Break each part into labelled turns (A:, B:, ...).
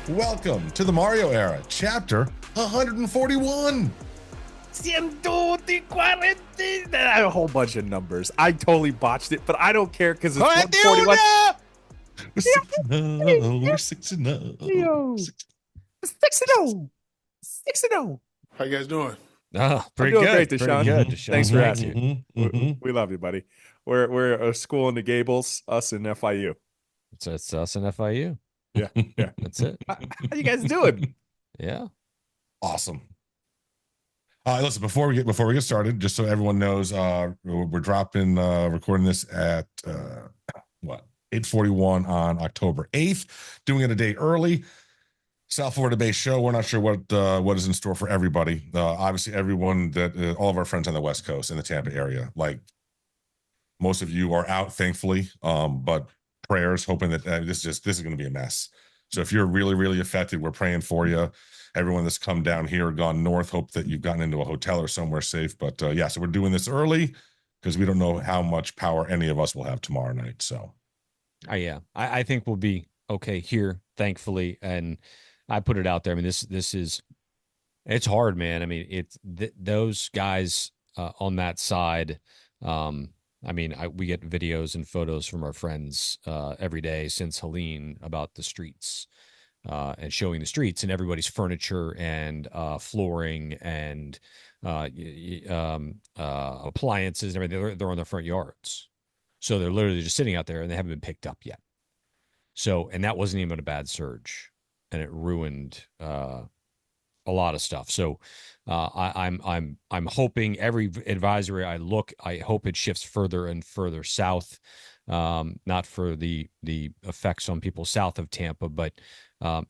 A: Welcome to the Mario era, chapter 141.
B: 140. A whole bunch of numbers. I totally botched it, but I don't care because it's 141.
A: We're 6-0.
B: Yo. 6-0. 6-0.
C: How you guys doing?
D: Oh, pretty
B: doing
D: good.
B: great,
D: Pretty
B: Deshaun.
D: good, Deshaun.
B: Thanks for
D: Thank
B: asking.
D: you.
B: We love you, buddy. We're a school in the Gables, us and FIU.
D: It's us and FIU.
B: Yeah.
D: That's it.
B: How you guys doing?
D: Yeah.
A: Awesome. Listen, before we get started, just so everyone knows, we're recording this at 8:41 on October 8th, doing it a day early. South Florida based show. We're not sure what is in store for everybody. Obviously, everyone all of our friends on the West Coast in the Tampa area, like most of you are out, thankfully. But prayers, hoping that this is going to be a mess. So if you're really, really affected, we're praying for you. Everyone that's come down here, gone north, hope that you've gotten into a hotel or somewhere safe. But so we're doing this early because we don't know how much power any of us will have tomorrow night. So,
D: Yeah, I think we'll be okay here, thankfully. And I put it out there. I mean, it's hard, man. I mean, it's those guys on that side. We get videos and photos from our friends every day since Helene about the streets and showing the streets and everybody's furniture and flooring and appliances and everything. They're on their front yards. So they're literally just sitting out there and they haven't been picked up yet. So, and that wasn't even a bad surge, and it ruined a lot of stuff. So I'm hoping every advisory I hope it shifts further and further south, not for the effects on people south of Tampa, but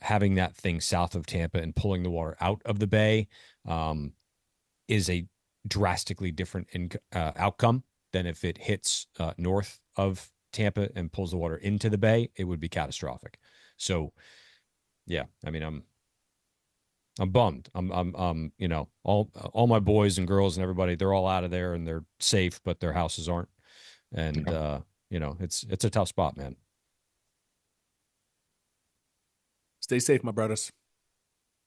D: having that thing south of Tampa and pulling the water out of the bay is a drastically different outcome than if it hits north of Tampa and pulls the water into the bay. It would be catastrophic. So, yeah, I mean, I'm bummed. I'm all my boys and girls and everybody, they're all out of there and they're safe, but their houses aren't. And it's a tough spot, man.
B: Stay safe, my brothers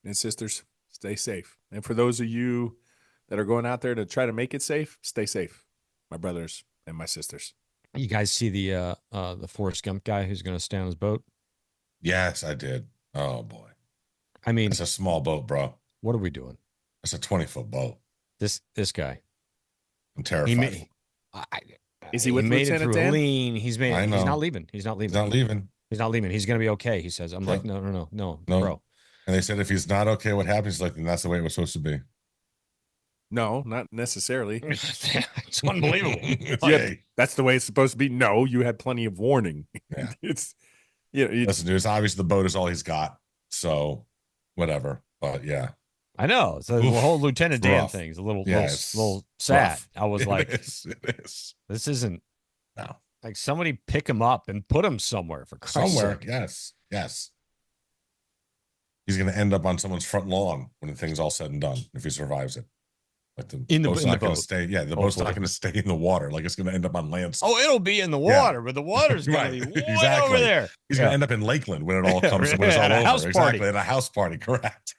B: and sisters. Stay safe. And for those of you that are going out there to try to make it safe, stay safe, my brothers and my sisters.
D: You guys see the Forrest Gump guy who's going to stay on his boat?
A: yes, I did. Oh boy,
D: I mean,
A: it's a small boat, bro.
D: what are we doing?
A: It's a 20-foot boat.
D: This guy.
A: I'm terrified.
B: Is he with
D: made it
B: Lieutenant
D: through
B: Dan?
D: a lean. He's
A: I know.
D: not leaving. He's not leaving.
A: He's not leaving.
D: He's not leaving. He's going to be okay. He says. I'm
A: Yeah.
D: like, no,
A: No.
D: bro.
A: And they said if he's not okay, what happens? He's like, then that's the way it was supposed to be.
B: No, not necessarily.
D: It's unbelievable.
B: Yeah, that's the way it's supposed to be. No, you had plenty of warning.
A: Yeah.
B: It's
A: Listen, dude, it's obvious the boat is all he's got. So whatever. But yeah.
D: I know. So
A: Oof,
D: the whole Lieutenant Dan
A: rough.
D: thing is a little
A: it's
D: sad.
A: rough.
D: I was like,
A: it is.
D: this isn't
A: No.
D: like somebody pick him up and put him somewhere for Christ's
A: Somewhere.
D: sake.
A: Yes. He's going to end up on someone's front lawn when the thing's all said and done, if he survives it. Like the boat's not going to stay. Yeah, the boat's not going to stay in the water. Like it's going to end up on land.
D: Oh, it'll be in the water, but the water's going to be way over there.
A: He's going to end up in Lakeland when it all comes. When it's all
D: At a
A: over.
D: house party.
A: Exactly, at a house party. Correct.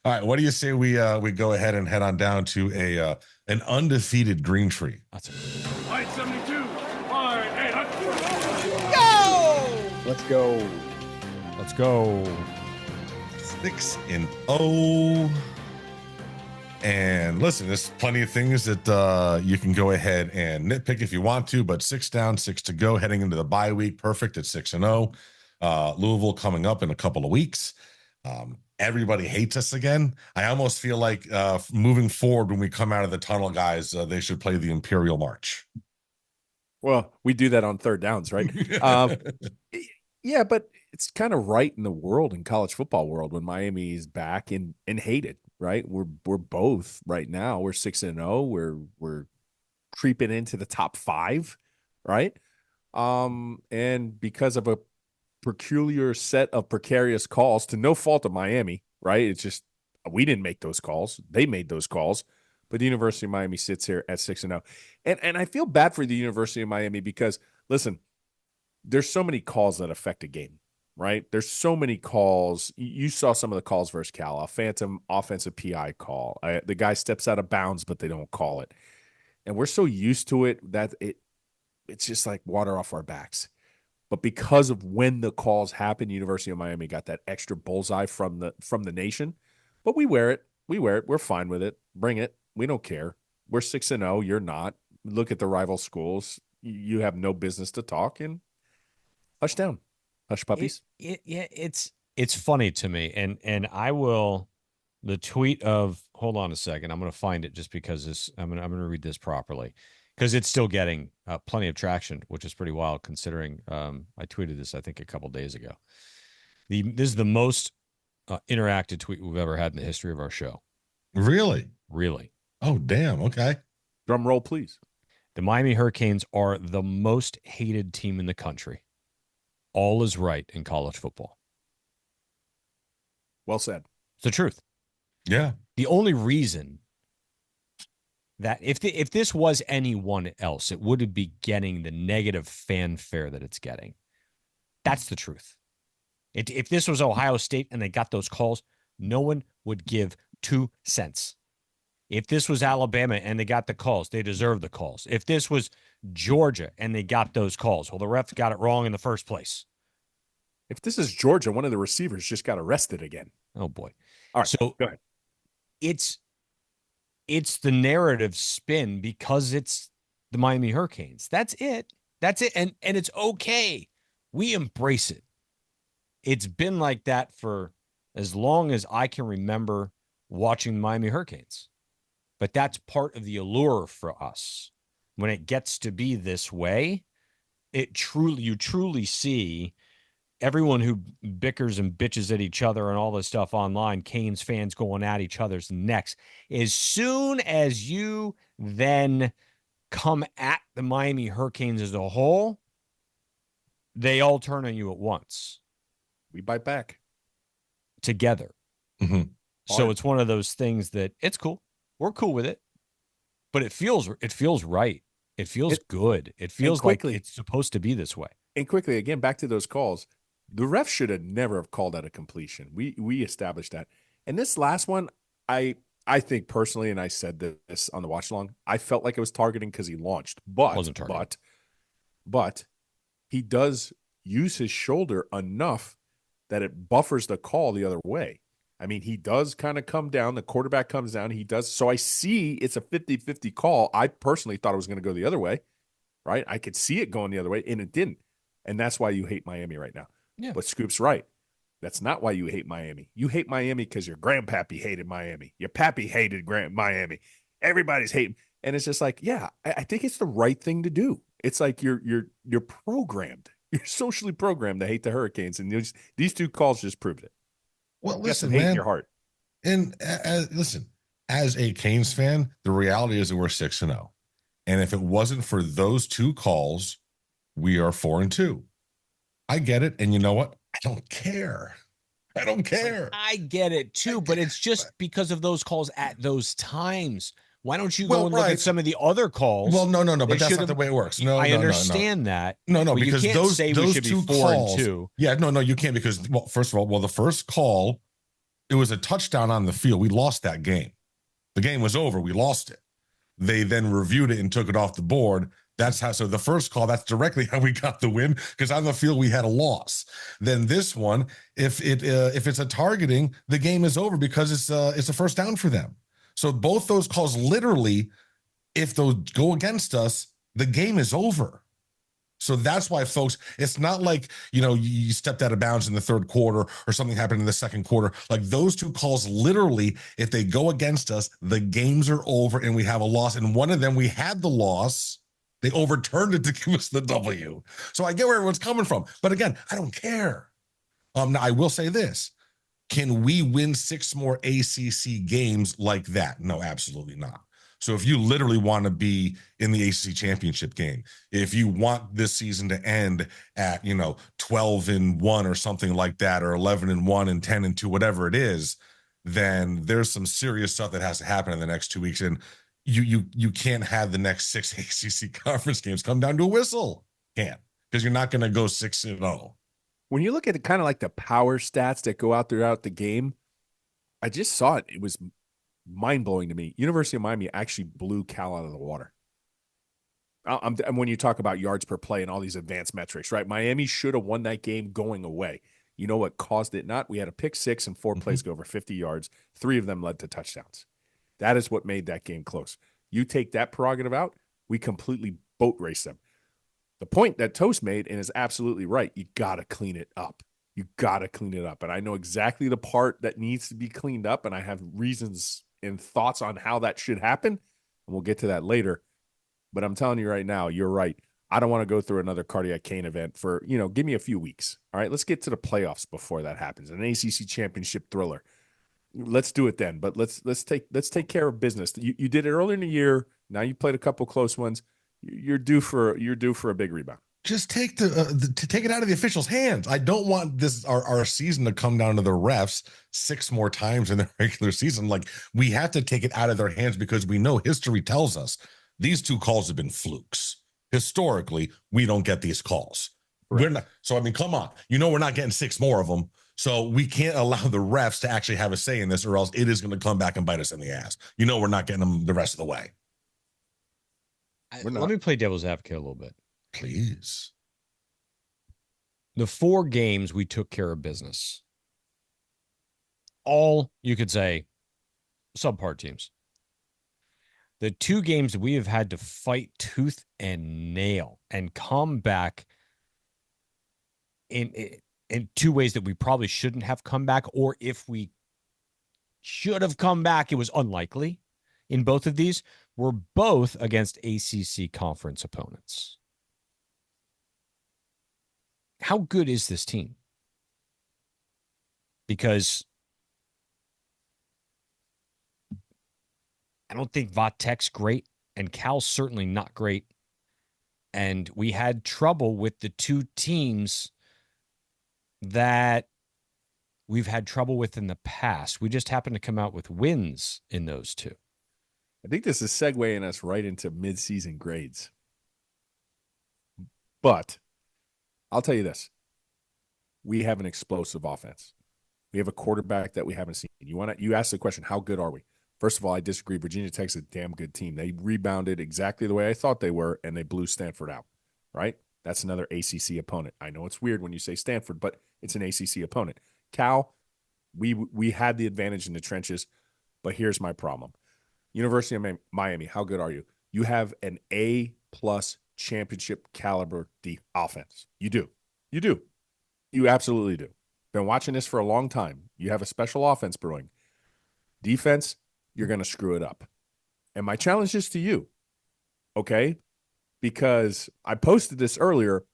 A: All right. What do you say we go ahead and head on down to an undefeated green tree?
D: That's a
C: White 72. Fine. Hey,
B: let's go.
D: Let's go.
A: 6-0. And listen, there's plenty of things that you can go ahead and nitpick if you want to, but 6 down, 6 to go, heading into the bye week. Perfect at 6-0. Louisville coming up in a couple of weeks. Everybody hates us again. I almost feel like moving forward when we come out of the tunnel, guys, they should play the Imperial March.
B: Well, we do that on third downs, right? Yeah, but it's kind of right in the world, in college football world, when Miami is back and hated, right? We're both right now. We're 6-0. We're creeping into the top 5, right? And because of a peculiar set of precarious calls, to no fault of Miami, right? It's just we didn't make those calls. They made those calls. But the University of Miami sits here at 6-0. And I feel bad for the University of Miami because, listen, there's so many calls that affect a game, right? There's so many calls. You saw some of the calls versus Cal, a phantom offensive PI call. The guy steps out of bounds, but they don't call it. And we're so used to it that it's just like water off our backs. But because of when the calls happen, University of Miami got that extra bullseye from the nation. But we wear it. We're fine with it. Bring it. We don't care. We're 6-0. You're not. Look at the rival schools. You have no business to talk, and hush down. Hush puppies.
D: Yeah, it's funny to me. And I will the tweet of hold on a second. I'm going to find it just because I'm going to read this properly because it's still getting plenty of traction, which is pretty wild considering I tweeted this I think a couple days ago. This is the most interacted tweet we've ever had in the history of our show.
A: Really? Oh, damn. Okay.
B: Drum roll, please.
D: The Miami Hurricanes are the most hated team in the country. All is right in college football.
B: Well said.
D: It's the truth.
A: Yeah.
D: The only reason that if this was anyone else, it would be getting the negative fanfare that it's getting. That's the truth. If this was Ohio State and they got those calls, no one would give 2 cents. If this was Alabama and they got the calls, they deserve the calls. If this was Georgia and they got those calls, well, the refs got it wrong in the first place.
B: If this is Georgia, one of the receivers just got arrested again.
D: Oh, boy.
B: All right,
D: so
B: go ahead.
D: It's the narrative spin because it's the Miami Hurricanes. That's it. And it's okay. We embrace it. It's been like that for as long as I can remember watching the Miami Hurricanes. But that's part of the allure for us. When it gets to be this way, you truly see everyone who bickers and bitches at each other and all this stuff online, Canes fans going at each other's necks. As soon as you then come at the Miami Hurricanes as a whole, they all turn on you at once.
B: We bite back.
D: Together.
A: Mm-hmm.
D: So it's one of those things that it's cool. We're cool with it. But it feels right. It feels good. It feels like it's supposed to be this way.
B: And quickly, again, back to those calls. The ref should have never have called that a completion. We established that. And this last one, I think personally, and I said this on the watch along, I felt like it was targeting because he launched. But
D: wasn't targeting.
B: But he does use his shoulder enough that it buffers the call the other way. I mean, he does kind of come down. The quarterback comes down. He does. So I see it's a 50-50 call. I personally thought it was going to go the other way, right? I could see it going the other way, and it didn't. And that's why you hate Miami right now.
D: Yeah.
B: But Scoop's right. That's not why you hate Miami. You hate Miami because your grandpappy hated Miami. Your pappy hated Miami. Everybody's hating. And it's just like, yeah, I think it's the right thing to do. It's like you're programmed. You're socially programmed to hate the Hurricanes. And these 2 calls just proved it.
A: Well,
B: You
A: listen,
B: got some hate
A: man.
B: in your heart.
A: And listen, as a Canes fan, the reality is that we're 6-0. And if it wasn't for those 2 calls, we are 4-2. I get it. And you know what? I don't care.
D: I get it too, but it's just because of those calls at those times. Why don't you go and look at some of the other calls?
A: Well, no, but that's not the way it works. No,
D: I understand that.
A: No,
D: you
A: because
D: can't
A: those
D: say
A: those
D: we should
A: 2
D: be 4-2.
A: calls. Yeah, no, you can't because first of all, the first call, it was a touchdown on the field. We lost that game. The game was over. We lost it. They then reviewed it and took it off the board. So the first call, that's directly how we got the win because on the field we had a loss. Then this one, if it's a targeting, the game is over because it's a first down for them. So both those calls, literally, if those go against us, the game is over. So that's why, folks, it's not like, you stepped out of bounds in the third quarter or something happened in the second quarter. Like those 2 calls, literally, if they go against us, the games are over and we have a loss. And one of them, we had the loss. They overturned it to give us the W. So I get where everyone's coming from. But again, I don't care. Now, I will say this. Can we win 6 more ACC games like that? No, absolutely not. So if you literally want to be in the ACC championship game, if you want this season to end at, 12-1 or something like that, or 11-1 and 10-2, whatever it is, then there's some serious stuff that has to happen in the next 2 weeks. And you can't have the next 6 ACC conference games come down to a whistle. Can't, because you're not going to go 6-0.
B: when you look at it, kind of like the power stats that go out throughout the game, I just saw it. It was mind-blowing to me. University of Miami actually blew Cal out of the water. And when you talk about yards per play and all these advanced metrics, right? Miami should have won that game going away. You know what caused it not? We had a pick six and 4 plays go over 50 yards. 3 of them led to touchdowns. That is what made that game close. You take that prerogative out, we completely boat race them. The point that Toast made, and is absolutely right, you got to clean it up. You got to clean it up. And I know exactly the part that needs to be cleaned up, and I have reasons and thoughts on how that should happen, and we'll get to that later. But I'm telling you right now, you're right. I don't want to go through another cardiac cane event for, give me a few weeks. All right, let's get to the playoffs before that happens. An ACC championship thriller. Let's do it then. But let's take care of business. You did it earlier in the year. Now you played a couple close ones. You're due for a big rebound.
A: Just take to take it out of the officials' hands. I don't want our season to come down to the refs 6 more times in the regular season. Like, we have to take it out of their hands, because we know history tells us these 2 calls have been flukes. Historically, we don't get these calls. Right. We're not. So, I mean, come on. We're not getting 6 more of them. So we can't allow the refs to actually have a say in this, or else it is going to come back and bite us in the ass. We're not getting them the rest of the way.
D: Let me play devil's advocate a little bit.
A: Please.
D: The 4 games we took care of business. All, you could say, subpar teams. The 2 games that we have had to fight tooth and nail and come back in 2 ways that we probably shouldn't have come back, or if we should have come back, it was unlikely. In both of these, were both against ACC conference opponents. How good is this team? Because I don't think Vatek's great, and Cal's certainly not great. And we had trouble with the 2 teams that we've had trouble with in the past. We just happen to come out with wins in those 2.
B: I think this is segueing us right into midseason grades. But I'll tell you this. We have an explosive offense. We have a quarterback that we haven't seen. You asked the question, how good are we? First of all, I disagree. Virginia Tech's a damn good team. They rebounded exactly the way I thought they were, and they blew Stanford out, right? That's another ACC opponent. I know it's weird when you say Stanford, but it's an ACC opponent. Cal, we had the advantage in the trenches, but here's my problem. University of Miami, how good are you? You have an A-plus championship caliber offense. You do. You absolutely do. Been watching this for a long time. You have a special offense brewing. Defense, you're going to screw it up. And my challenge is to you, okay? Because I posted this earlier,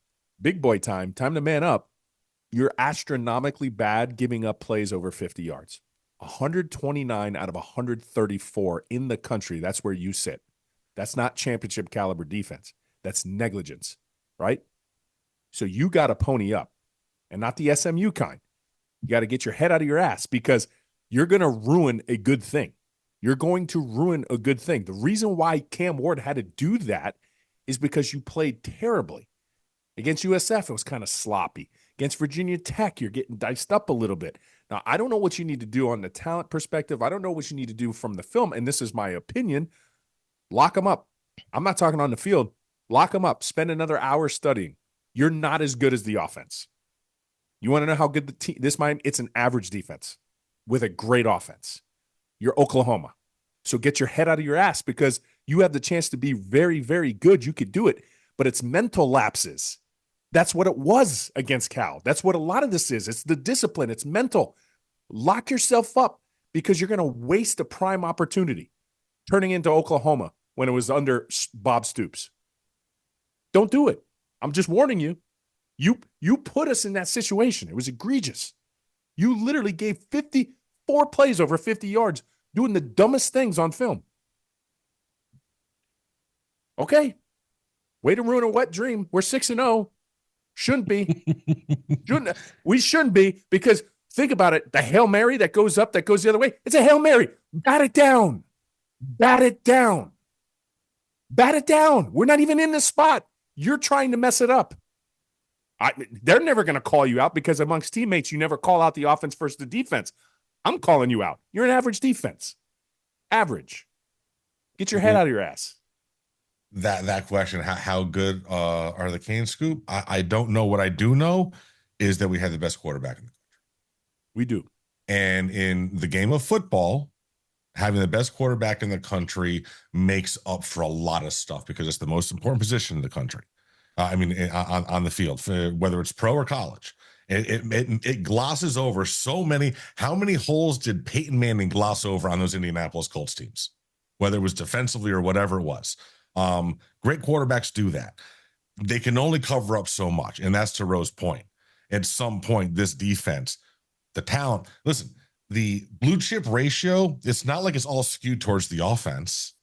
B: big boy time to man up. You're astronomically bad giving up plays over 50 yards. 129 out of 134 in the country. That's where you sit. That's not championship caliber defense. That's negligence, right? So you got to pony up, and not the SMU kind. You got to get your head out of your ass, because you're going to ruin a good thing. You're going to ruin a good thing. The reason why Cam Ward had to do that is because you played terribly. Against USF, it was kind of sloppy. Against Virginia Tech, you're getting diced up a little bit. Now, I don't know what you need to do on the talent perspective. I don't know what you need to do from the film, and this is my opinion. Lock them up. I'm not talking on the field. Lock them up. Spend another hour studying. You're not as good as the offense. You want to know how good the team? It's an average defense with a great offense. You're Oklahoma. So get your head out of your ass, because you have the chance to be very, very good. You could do it, but it's mental lapses. That's what it was against Cal. That's what a lot of this is. It's the discipline. It's mental. Lock yourself up, because you're going to waste a prime opportunity turning into Oklahoma when it was under Bob Stoops. Don't do it. I'm just warning you. You put us in that situation. It was egregious. You literally gave 54 plays over 50 yards doing the dumbest things on film. Okay. Way to ruin a wet dream. We're 6-0. Shouldn't be. We shouldn't be, because think about it. The Hail Mary that goes up, that goes the other way, it's a Hail Mary. Bat it down. Bat it down. Bat it down. We're not even in this spot. You're trying to mess it up. They're never going to call you out because amongst teammates, you never call out the offense versus the defense. I'm calling you out. You're an average defense. Average. Get your head out of your ass.
A: That question, how good are the Canes, Scoop? I don't know. What I do know is that we had the best quarterback in the country.
B: We do.
A: And in the game of football, having the best quarterback in the country makes up for a lot of stuff because it's the most important position in the country. On the field, whether it's pro or college. It glosses over so many. How many holes did Peyton Manning gloss over on those Indianapolis Colts teams, whether it was defensively or whatever it was? Great quarterbacks do that. They can only cover up so much, and that's to Rose's point. At some point, this defense, the talent, listen, the blue chip ratio, it's not like it's all skewed towards the offense.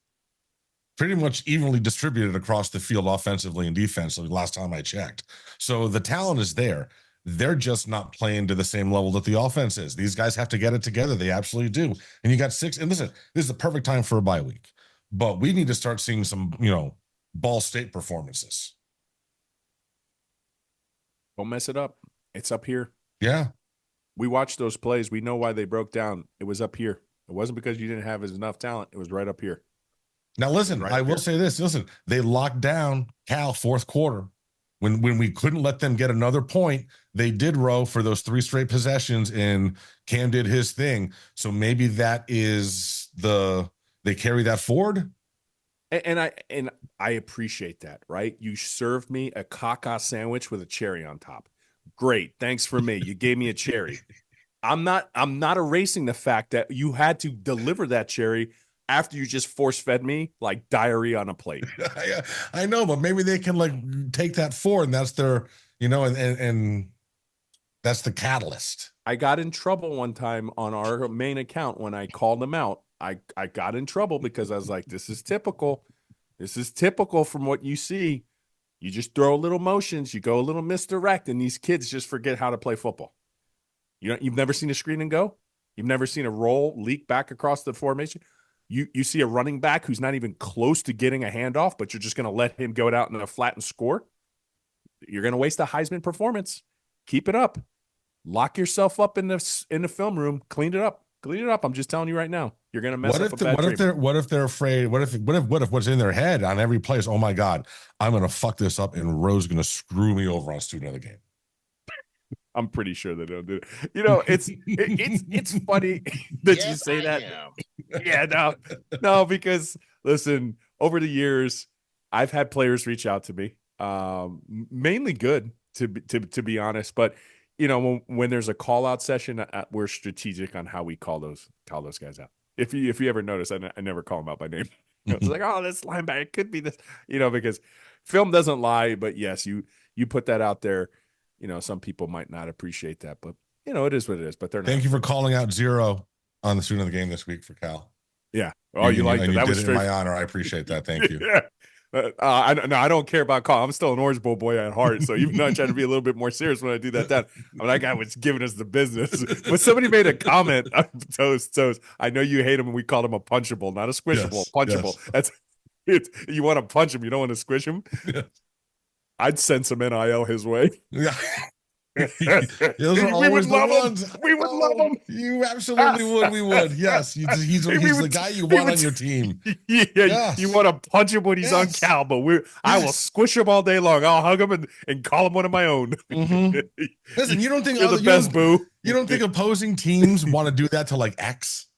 A: Pretty much evenly distributed across the field offensively and defensively last time I checked. So the talent is there. They're just not playing to the same level that the offense is. These guys have to get it together. They absolutely do. And you got 6. And listen, this is the perfect time for a bye week. But we need to start seeing some, Ball State performances.
B: Don't mess it up. It's up here.
A: Yeah.
B: We watched those plays. We know why they broke down. It was up here. It wasn't because you didn't have enough talent. It was right up here.
A: Now, listen,
B: Right
A: I will
B: here.
A: say this. Listen, they locked down Cal fourth quarter. When we couldn't let them get another point, they did row for those 3 straight possessions, and Cam did his thing. So maybe that is they carry that forward.
B: And I appreciate that, right? You served me a caca sandwich with a cherry on top. Great. Thanks for me. You gave me a cherry. I'm not erasing the fact that you had to deliver that cherry after you just force-fed me like diarrhea on a plate.
A: I know, but maybe they can take that forward, and that's their, and that's the catalyst.
B: I got in trouble one time on our main account when I called them out. I got in trouble because I was like, this is typical. This is typical from what you see. You just throw little motions, you go a little misdirect, and these kids just forget how to play football. You've never seen a screen and go? You've never seen a roll leak back across the formation? You see a running back who's not even close to getting a handoff, but you're just going to let him go out in a flat and score? You're going to waste a Heisman performance. Keep it up. Lock yourself up in the film room. Clean it up. Clean it up. I'm just telling you right now. You're going to mess up a bad dream.
A: What if they're afraid? What if what's in their head on every play is, oh my God, I'm going to fuck this up and Rose is going to screw me over on student of the game.
B: I'm pretty sure they don't do it. It's funny that you say that. Yeah, no, because listen, over the years, I've had players reach out to me, mainly good to be honest. But when there's a call out session, we're strategic on how we call those guys out. If you ever notice, I never call them out by name. It's like, oh, this linebacker, it could be this, because film doesn't lie. But yes, you put that out there. Some people might not appreciate that, but it is what it is. But they're not.
A: Thank you for calling out 0 on the student of the game this week for Cal.
B: Yeah. Oh, you like that?
A: You
B: That
A: did
B: was
A: it in my honor. I appreciate that. Thank you.
B: Yeah. I don't care about call. I'm still an Orange Bowl boy at heart. So even though I try to be a little bit more serious when I do that, that guy was giving us the business. But somebody made a comment. Toast. I know you hate him, and we called him a punchable, not a squishable. Punchable. Yes. That's it. You want to punch him. You don't want to squish him. Yeah. I'd send some NIL his way.
A: Yeah. Those are always the ones.
B: We would love him.
A: You absolutely would. We would. Yes. He's the guy you want on your team.
B: Yeah. Yes. You want to punch him when he's on Cal, but I will squish him all day long. I'll hug him and call him one of my own.
A: Mm-hmm. Listen, you don't think
B: you're the best, boo?
A: You don't think opposing teams want to do that to like X?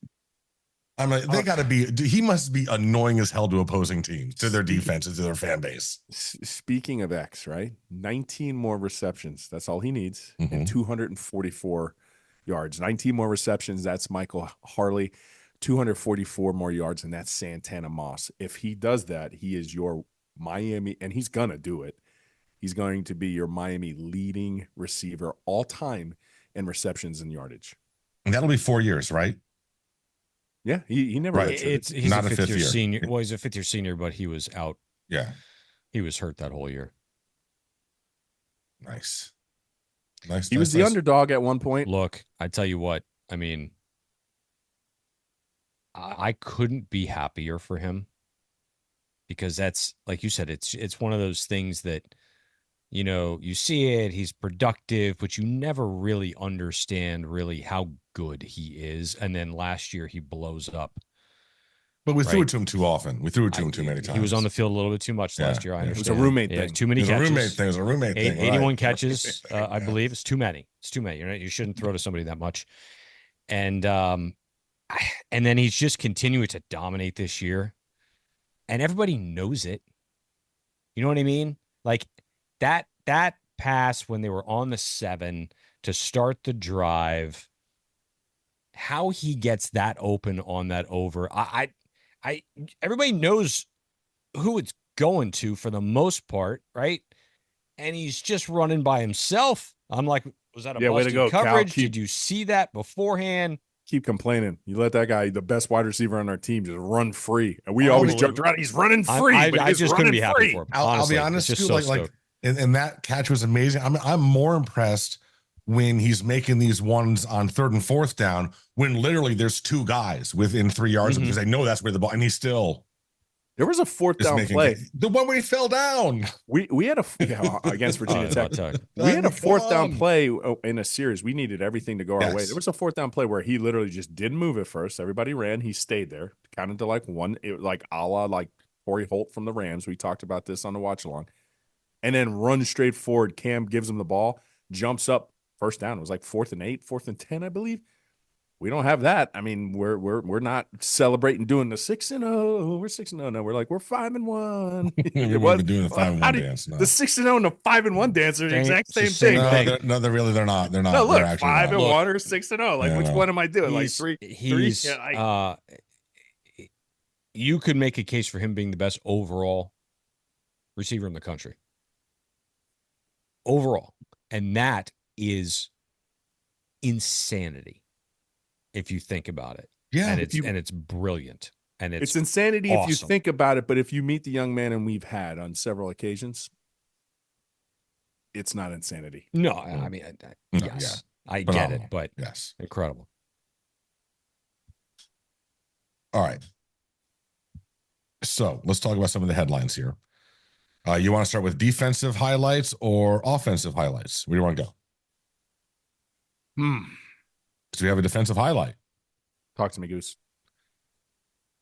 A: I'm like, they got to be. He must be annoying as hell to opposing teams, to their defenses, to their fan base.
B: Speaking of X, right? 19 more receptions. That's all he needs, and 244 yards. 19 more receptions. That's Michael Harley. 244 more yards, and that's Santana Moss. If he does that, he is your Miami, and he's gonna do it. He's going to be your Miami leading receiver all time in receptions and yardage.
A: And that'll be 4 years, right?
B: Yeah, he never.
A: Right.
D: He's not a fifth year senior. Well, he's a fifth year senior, but he was out.
A: Yeah,
D: he was hurt that whole year.
A: Nice.
B: He was the underdog at one point.
D: Look, I tell you what. I mean, I couldn't be happier for him because that's like you said. It's one of those things that you see it, he's productive, but you never really understand really how good he is. And then last year he blows up.
A: But we threw
D: Right.
A: it to him too often. We threw it to him too many times.
D: He was on the field a little bit too much last year. I
A: Yeah. It
D: understand.
B: was a roommate
D: Yeah,
B: thing.
D: too many
A: It was
D: catches.
A: a roommate thing. It was a roommate thing.
D: 81
A: right.
D: catches,
A: Right.
D: I believe. It's too many. It's too many. You shouldn't throw to somebody that much. And then he's just continuing to dominate this year. And everybody knows it. You know what I mean? Like that pass when they were on the 7 to start the drive, how he gets that open on that over. Everybody knows who it's going to for the most part, right? And he's just running by himself. I'm like, was that a
B: Yeah, way to
D: busted
B: go, Cal.
D: coverage? Did you see that beforehand?
B: Keep complaining. You let that guy, the best wide receiver on our team, just run free. And we always joked around, he's running free.
D: I just couldn't be happy for him.
A: I'll be honest,
D: just
A: too,
D: so
A: like and that catch was amazing. I'm more impressed when he's making these ones on 3rd and 4th down when literally there's 2 guys within 3 yards of him because they know that's where the ball, and he's still.
B: There was a 4th down play.
A: The one where he fell down.
B: We had against Virginia Tech. We had a 4th down play in a series. We needed everything to go our way. There was a 4th down play where he literally just didn't move at first. Everybody ran. He stayed there, kind of to like a la like Torrey Holt from the Rams. We talked about this on the watch along, and then runs straight forward. Cam gives him the ball, jumps up, 1st down. It was like 4th and 8, 4th and 10, I believe. We don't have that. I mean, we're not celebrating doing the 6-0. We're 6-0. No, we're 5-1.
A: It was doing the 5-1 dance. No.
B: The 6-0 and the 5-1 dance are the exact same thing.
A: No, they're not. They're not.
B: No, look,
A: they're
B: 5-1 or 6-0. Like, which one am I doing? Like three.
D: You could make a case for him being the best overall receiver in the country. Overall, and that is insanity. If you think about it.
A: Yeah.
D: And it's brilliant. And it's
B: insanity
D: awesome.
B: If you think about it, but if you meet the young man, and we've had on several occasions, it's not insanity.
D: No, I mean, yes. Yeah. I get it, but
A: yes.
D: Incredible.
A: All right. So let's talk about some of the headlines here. You want to start with defensive highlights or offensive highlights? Where do you want to go? So we have a defensive highlight.
B: Talk to me, Goose.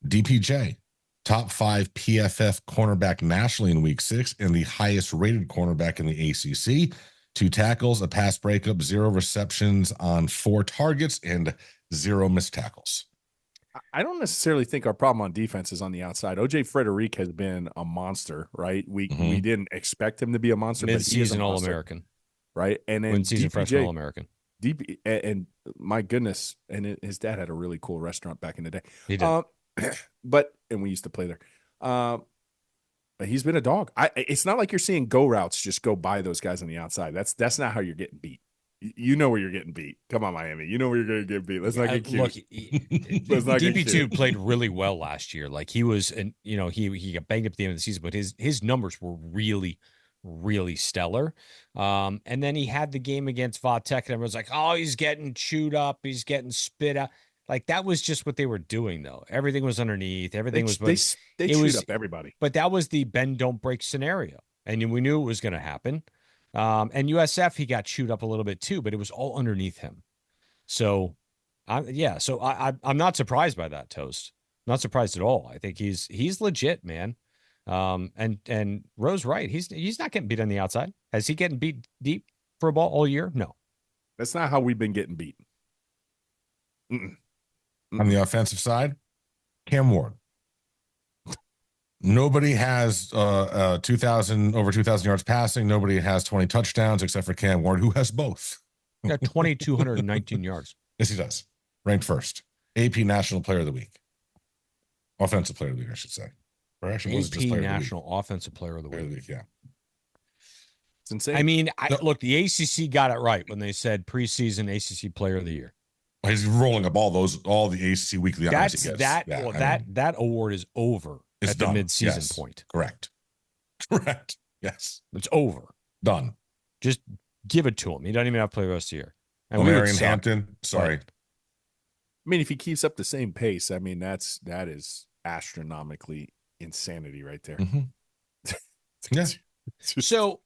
A: DPJ, top 5 PFF cornerback nationally in week 6 and the highest rated cornerback in the ACC. 2 tackles, a pass breakup, 0 receptions on 4 targets, and 0 missed tackles.
B: I don't necessarily think our problem on defense is on the outside. OJ Frederick has been a monster, right? We didn't expect him to be a monster,
D: mid-season All-American,
B: right? And then
D: mid-season freshman All-American.
B: And my goodness, and his dad had a really cool restaurant back in the day.
D: He did.
B: And we used to play there. But he's been a dog. It's not like you're seeing go routes just go by those guys on the outside. That's not how you're getting beat. You know where you're getting beat. Come on, Miami. You know where you're going to get beat. Let's not get cute.
D: Look, DB2 played really well last year. Like he was, and he got banged up at the end of the season, but his numbers were really, really stellar. And then he had the game against Vatek, and everyone's like, "Oh, he's getting chewed up. He's getting spit out." Like that was just what they were doing, though. Everything was underneath. Everything was.
B: They chewed up everybody.
D: But that was the bend don't break scenario, and we knew it was going to happen. And USF, he got chewed up a little bit too, but it was all underneath him. So, I'm not surprised by that, Toast. Not surprised at all. I think he's legit, man. And Ro's right. He's not getting beat on the outside. Has he getting beat deep for a ball all year? No.
B: That's not how we've been getting beat.
A: On the offensive side, Cam Ward. Nobody has over 2,000 yards passing. Nobody has 20 touchdowns except for Cam Ward, who has both.
D: He got 2,219 yards.
A: Yes, he does. Ranked first. AP National Player of the Week. Offensive Player of the Week, I should say. Or actually, was it just
D: AP
A: Player
D: National Offensive Player of the Week.
A: Yeah.
B: It's insane.
D: I mean, look, the ACC got it right when they said preseason ACC Player of the Year.
A: He's rolling up all the ACC weekly honors he gets.
D: That award is over at the mid-season point.
A: Correct. Yes.
D: It's over.
A: Done.
D: Just give it to him. He doesn't even have to play the rest of the year. And
A: Marion Hampton. Sorry.
B: I mean, if he keeps up the same pace, I mean, that is astronomically insanity right there.
A: Yeah.
D: So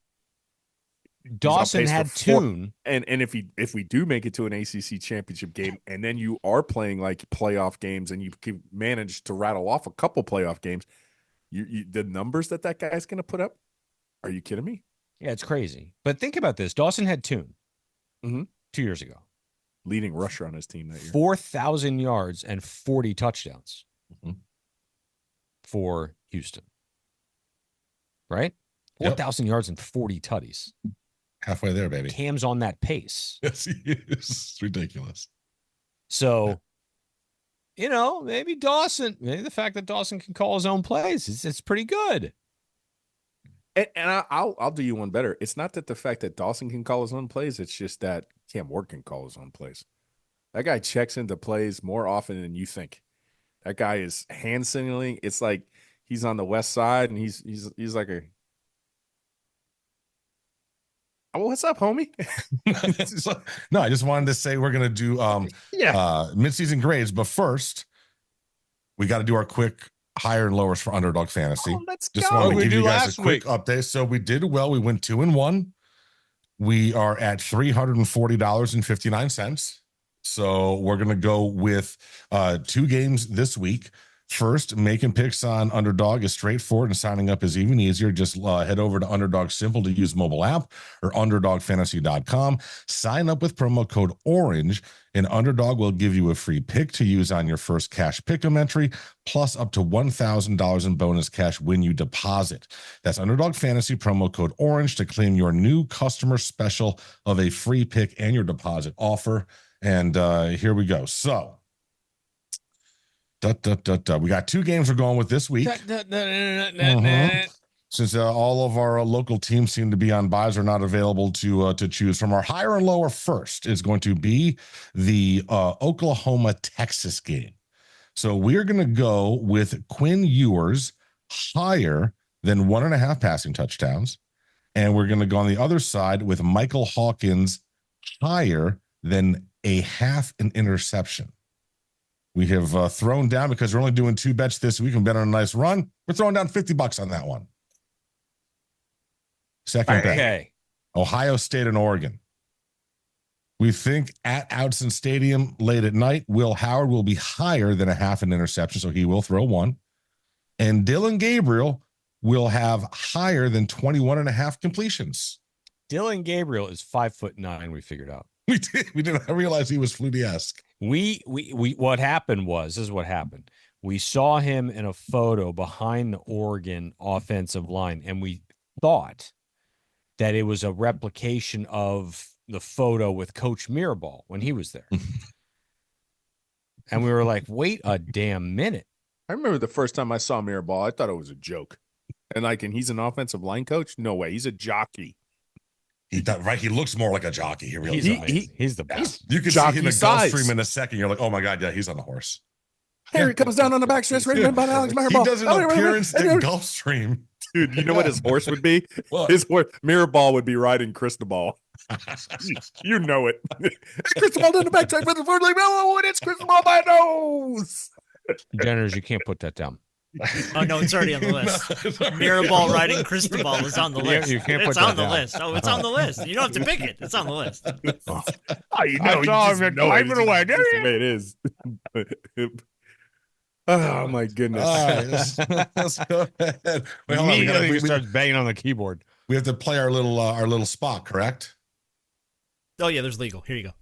D: Dawson had Tune,
B: and if we do make it to an ACC championship game, and then you are playing like playoff games, and you can manage to rattle off a couple playoff games, the numbers that guy's going to put up, are you kidding me?
D: Yeah, it's crazy. But think about this: Dawson had Tune 2 years ago,
B: leading rusher on his team that year,
D: 4,000 yards and 40 touchdowns for Houston. Right, 4,000 yards and 40 tutties.
A: Halfway there, baby.
D: Cam's on that pace.
A: Yes, he is. It's ridiculous.
D: So, maybe the fact that Dawson can call his own plays, it's pretty good.
B: And I'll do you one better. It's not that the fact that Dawson can call his own plays. It's just that Cam Ward can call his own plays. That guy checks into plays more often than you think. That guy is hand signaling. It's like he's on the west side and he's like a, oh, what's up, homie?
A: No, I just wanted to say we're gonna do mid-season grades, but first we got to do our quick higher and lowers for Underdog Fantasy.
B: Oh, let's
A: just
B: go.
A: wanted to
D: We
A: give
D: do
A: you guys
D: last
A: a quick
D: week.
A: update. So we did well. We went 2-1. We are at $340.59. So we're gonna go with 2 games this week. First, making picks on Underdog is straightforward and signing up is even easier. Just head over to Underdog's simple to use mobile app or underdogfantasy.com. Sign up with promo code ORANGE, and Underdog will give you a free pick to use on your first cash pick'em entry, plus up to $1,000 in bonus cash when you deposit. That's Underdog Fantasy promo code ORANGE to claim your new customer special of a free pick and your deposit offer. And here we go. So, we got 2 games we're going with this week. Since all of our local teams seem to be on buys or not available to choose from. Our higher and lower first is going to be the Oklahoma-Texas game. So we're going to go with Quinn Ewers higher than 1.5 passing touchdowns. And we're going to go on the other side with Michael Hawkins higher than 0.5 an interception. We have thrown down, because we're only doing 2 bets this week and been on a nice run. We're throwing down $50 on that one. Second bet, Ohio State and Oregon. We think at Outson Stadium late at night, Will Howard will be higher than 0.5 an interception, so he will throw 1. And Dylan Gabriel will have higher than 21.5 completions.
D: Dylan Gabriel is 5'9", we figured out.
A: We didn't realize he was Flutie-esque.
D: We what happened was, this is what happened. We saw him in a photo behind the Oregon offensive line, and we thought that it was a replication of the photo with Coach Mirabal when he was there. And we were like, wait a damn minute.
B: I remember the first time I saw Mirabal, I thought it was a joke. And he's an offensive line coach? No way. He's a jockey.
A: He does, right? He looks more like a jockey. He really does.
D: He's the best.
A: You can see him in the Gulfstream in a second. You're like, oh my God, yeah, he's on the horse.
B: Here he comes down on the backstretch, right by Alex Mirabal.
A: He does an appearance at Gulfstream.
B: Dude, you know what his horse would be?
A: What?
B: His horse, Mirabal, would be riding Cristobal. You know it. Cristobal in the backside for the foot, like, oh, it's Cristobal by nose.
D: Jenners, you can't put that down.
E: Oh no, it's already on the list. Mirabal riding Cristobal is on the list.
D: You can't put
E: it's
D: that
E: on the
D: down.
E: list. Oh, it's on the list. You don't have to pick it. It's on the list.
B: Oh, you know, it is. Oh my goodness.
A: All right, let's go ahead. Wait, hold on.
D: Immediately starts banging on the keyboard.
A: We have to play our little spot, correct?
E: Oh yeah, there's legal. Here you go.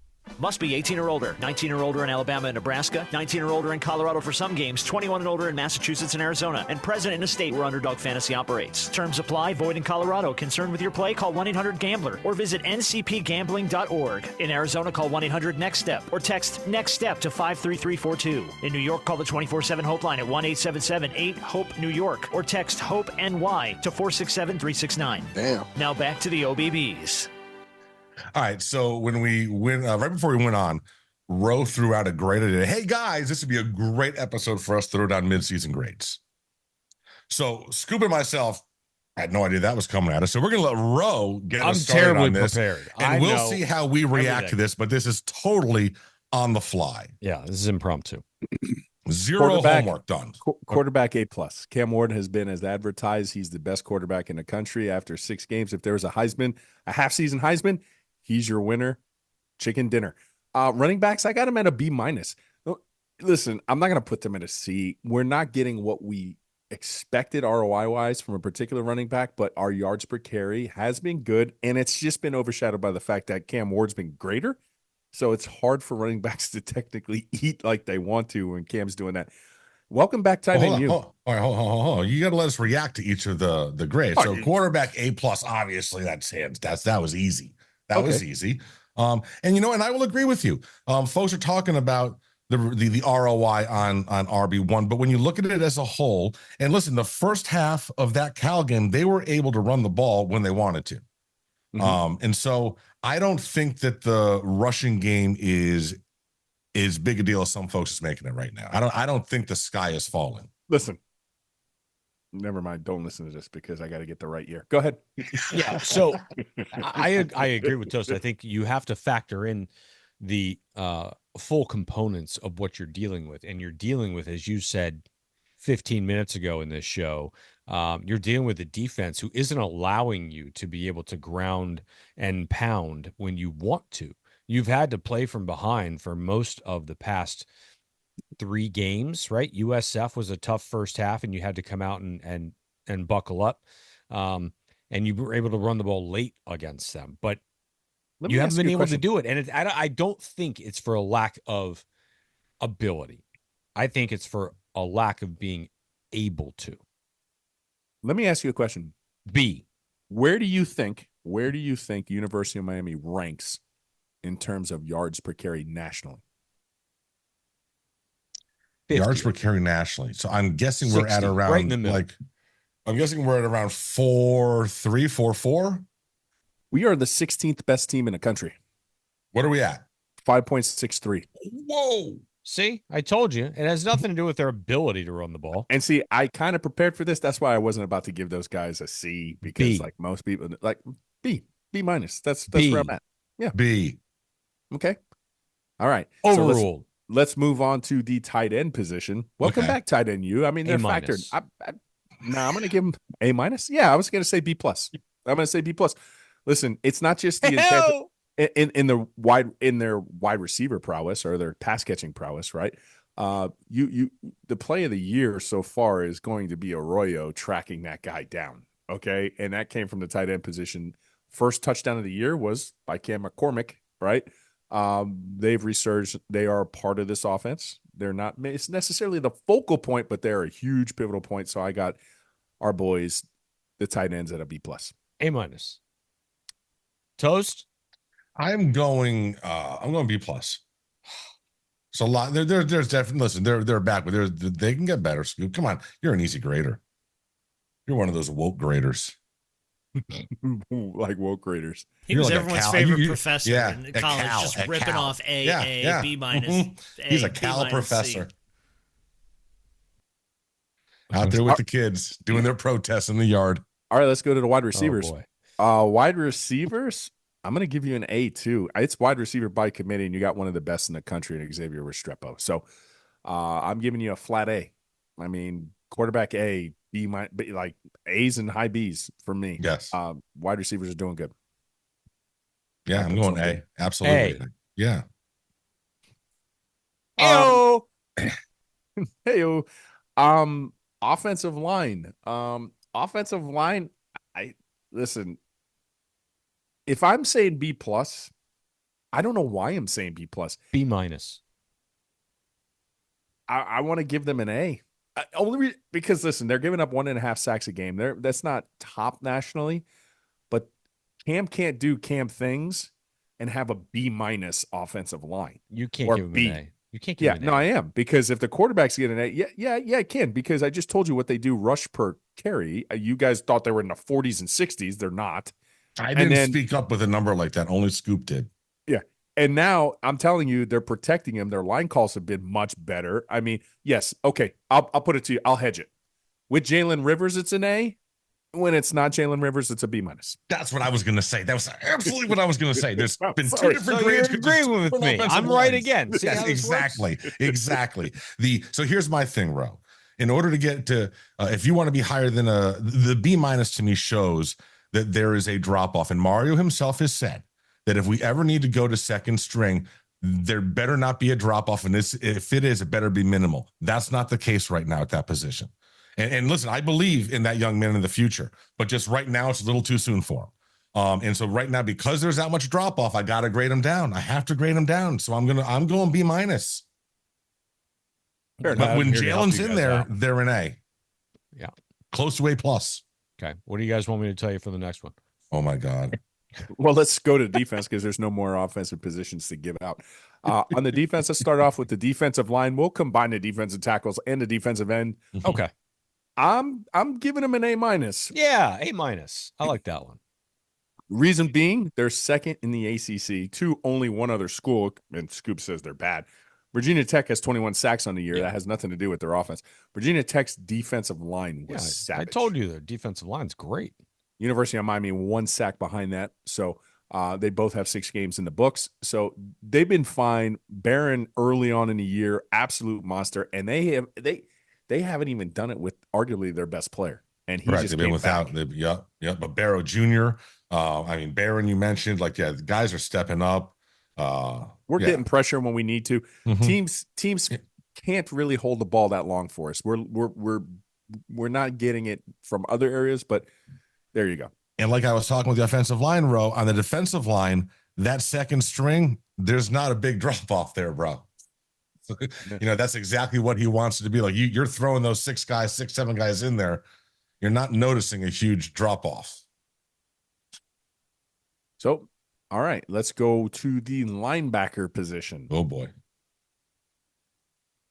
F: Must be 18 or older. 19 or older in Alabama and Nebraska. 19 or older in Colorado for some games. 21 and older in Massachusetts and Arizona. And present in a state where Underdog Fantasy operates. Terms apply. Void in Colorado. Concerned with your play? Call 1-800-GAMBLER or visit ncpgambling.org. In Arizona, call 1-800-NEXT-STEP or text NEXT STEP to 53342. In New York, call the 24/7 Hope line at 1-877-8-HOPE-NEW YORK or text HOPE-NY to 467-369.
B: Damn.
F: Now back to the OBBs.
A: All right, so when we went right before we went on, Roe threw out a great idea. Hey guys, this would be a great episode for us to throw down mid-season grades. So Scoop and myself had no idea that was coming at us. So we're gonna let Roe get us started on this,
D: prepared.
A: and we'll see how we react to this. But this is totally on the fly.
D: Yeah, this is impromptu.
A: Zero homework done.
B: Quarterback A+. Cam Ward has been as advertised. He's the best quarterback in the country after 6 games. If there's a half-season Heisman, he's your winner. Chicken dinner. Running backs, I got him at a B-. Listen, I'm not going to put them at a C. We're not getting what we expected ROI-wise from a particular running back, but our yards per carry has been good, and it's just been overshadowed by the fact that Cam Ward's been greater. So it's hard for running backs to technically eat like they want to when Cam's doing that. Welcome back, tight end.
A: All right, hold on. You got to let us react to each of the grades. So quarterback A+, obviously that was easy. That was easy. And I will agree with you. Folks are talking about the ROI on RB1, but when you look at it as a whole, and listen, the first half of that Cal game, they were able to run the ball when they wanted to. And so I don't think that the rushing game is big a deal as some folks is making it right now. I don't think the sky is falling.
B: Listen, never mind. Don't listen to this because I got to get the right year. Go ahead.
D: Yeah. So I agree with Toast. I think you have to factor in the full components of what you're dealing with, and you're dealing with, as you said 15 minutes ago in this show, you're dealing with a defense who isn't allowing you to be able to ground and pound when you want to. You've had to play from behind for most of the past 3 games, right? USF was a tough first half, and you had to come out and buckle up. And you were able to run the ball late against them, but you haven't been able to do it. And I don't think it's for a lack of ability. I think it's for a lack of being able to.
B: Let me ask you a question.
D: B.
B: Where do you think University of Miami ranks in terms of yards per carry nationally?
D: 50.
A: Yards per carry nationally. So I'm guessing
D: 60,
A: we're at around
D: right in the middle.
A: I'm guessing we're at around 4.3, 4.4.
B: We are the 16th best team in the country.
A: What are we at?
B: 5.63.
A: Whoa.
D: See, I told you. It has nothing to do with their ability to run the ball.
B: And see, I kind of prepared for this. That's why I wasn't about to give those guys a C because
D: B.
B: like most people, like B-. That's
D: B.
B: where I'm at. Yeah.
A: B.
B: Okay. All right.
D: Overruled.
B: So let's move on to the tight end position. Welcome back, tight end. I mean, they're factored. I'm going to give them A-. Yeah, I was going to say B+. I'm going to say B+. Listen, it's not just the intent in their wide receiver prowess or their pass catching prowess, right? The play of the year so far is going to be Arroyo tracking that guy down. Okay. And that came from the tight end position. First touchdown of the year was by Cam McCormick, right? They've resurged. They are part of this offense. They're not it's necessarily the focal point, but they're a huge pivotal point. So I got our boys, the tight ends, at a B+.
D: A-. Toast.
A: I'm going B+. So a lot there's definitely, listen, they're back, but they can get better. Scoop, come on, you're an easy grader. You're one of those woke graders.
B: Like woke graders.
E: He was
A: like
E: everyone's favorite professor in
A: at
E: college,
A: Cal,
E: just
A: at
E: ripping
A: Cal.
E: off A,
A: Yeah,
E: A,
A: yeah.
E: B-.
A: He's a Cal professor. Out there with the kids doing their protests in the yard.
B: All right, let's go to the wide receivers.
D: Oh, boy.
B: Wide receivers, I'm going to give you an A too. It's wide receiver by committee, and you got one of the best in the country in Xavier Restrepo. So I'm giving you a flat A. I mean, quarterback A, B-, like A's and high B's for me.
A: Yes.
B: Wide receivers are doing good.
A: Yeah, I'm going A. Absolutely.
D: A.
A: Yeah.
B: Hey-o. Hey-o. Offensive line. Listen, if I'm saying B+, I don't know why I'm saying B+.
D: B-.
B: I want to give them an A. Because, listen, they're giving up 1.5 sacks a game. That's not top nationally, but Cam can't do Cam things and have a B- offensive line.
D: You can't
B: Or
D: give him
B: B.
D: an A. You can't give him an A.
B: I am, because if the quarterbacks get an A, yeah, I can, because I just told you what they do rush per carry. You guys thought they were in the 40s and 60s. They're not.
A: I didn't speak up with a number like that. Only Scoop did.
B: Yeah. And now I'm telling you, they're protecting him. Their line calls have been much better. I mean, yes. Okay. I'll put it to you. I'll hedge it. With Jalen Rivers, it's an A. when it's not Jalen Rivers, it's a B minus.
A: That's what I was going to say. That was absolutely what I was going to say. There's been two
B: Sorry.
A: different
D: So
A: grades.
D: you're agreeing with
A: different
D: me.
A: offensive
D: I'm right
A: lines.
D: again. See
A: Yes,
D: how this
A: exactly. Exactly. So here's my thing, Ro. In order to get to, if you want to be higher than the B minus to me shows that there is a drop off. And Mario himself has said that if we ever need to go to second string, there better not be a drop off. And this, if it is, it better be minimal. That's not the case right now at that position. And listen, I believe in that young man in the future, but just right now it's a little too soon for him. And so right now, because there's that much drop off, I got to grade him down. I have to grade him down. So I'm going B minus. But when Jalen's in there,
D: out.
A: they're an A.
D: Yeah.
A: Close to A plus.
D: Okay. What do you guys want me to tell you for the next one?
A: Oh my God.
B: Well, let's go to defense because there's no more offensive positions to give out. On the defense, let's start off with the defensive line. We'll combine the defensive tackles and the defensive end.
D: Okay.
B: I'm giving them an A minus.
D: Yeah, A minus. I like that one.
B: Reason being, they're second in the ACC to only one other school, and Scoop says they're bad. Virginia Tech has 21 sacks on the year.
D: Yeah.
B: That has nothing to do with their offense. Virginia Tech's defensive line was savage.
D: I told you their defensive line's great.
B: University of Miami, 1 sack behind that. So they both have 6 games in the books. So they've been fine. Barron early on in the year, absolute monster, and they haven't even done it with arguably their best player. And he just
A: been
B: came
A: without. But Barrow Jr. Barron, you mentioned, the guys are stepping up.
B: We're getting pressure when we need to.
A: Mm-hmm.
B: Teams can't really hold the ball that long for us. We're not getting it from other areas, but there you go.
A: And like I was talking with the offensive line, Ro, on the defensive line, that second string, there's not a big drop off there, bro. That's exactly what he wants it to be. Like you're throwing those 6, 7 guys in there. You're not noticing a huge drop off.
B: So, all right, let's go to the linebacker position.
A: Oh boy.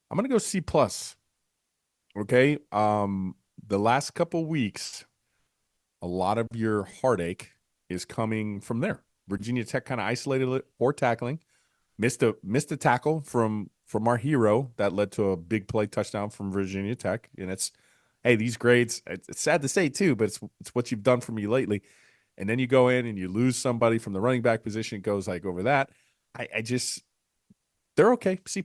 B: I'm going to go C+. Okay. The last couple weeks, a lot of your heartache is coming from there. Virginia Tech kind of isolated it for tackling, missed a tackle from our hero that led to a big play touchdown from Virginia Tech. And these grades, it's sad to say too, but it's what you've done for me lately. And then you go in and you lose somebody from the running back position, goes over that. They're okay. C+.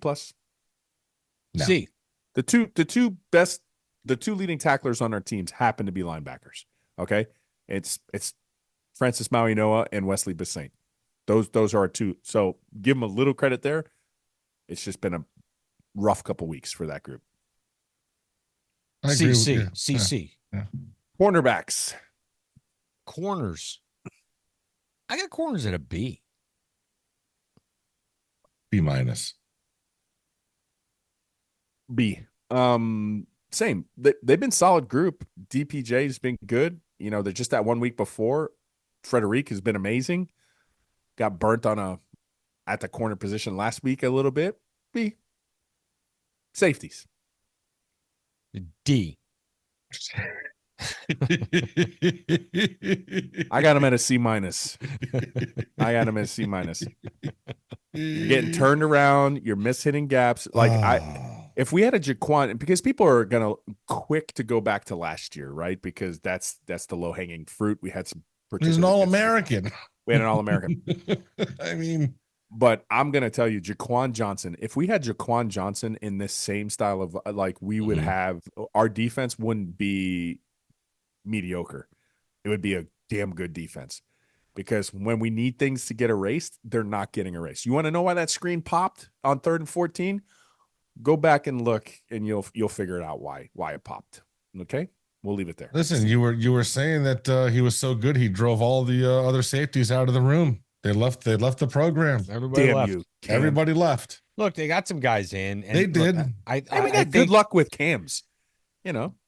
A: No.
D: C.
B: The two leading tacklers on our teams happen to be linebackers. Okay. It's Francis Maui-Noah and Wesley Bassint. Those are our two. So give them a little credit there. It's just been a rough couple weeks for that group.
D: CC.
A: Yeah.
B: Cornerbacks.
D: Corners. I got corners at a B.
A: B minus.
B: B. Same. They've been solid group. DPJ's been good. They're just that 1 week before. Frederic has been amazing. Got burnt at the corner position last week a little bit. B. Safeties.
D: D.
B: I got him at a C minus. You're getting turned around. You're mishitting gaps. If we had a Jaquan, because people are gonna quick to go back to last year, right? Because that's the low hanging fruit. We had some.
A: He's an All-American.
B: We had an All-American.
A: But
B: I'm gonna tell you, Jaquan Johnson. If we had Jaquan Johnson in this same style of we would have, our defense wouldn't be mediocre. It would be a damn good defense. Because when we need things to get erased, they're not getting erased. You want to know why that screen popped on 3rd and 14? Go back and look, and you'll figure it out why it popped. Okay, we'll leave it there.
A: Listen, you were saying that he was so good he drove all the other safeties out of the room. They left the program. Everybody left.
D: Look, they got some guys in. And
A: they did.
B: We got good luck with cams.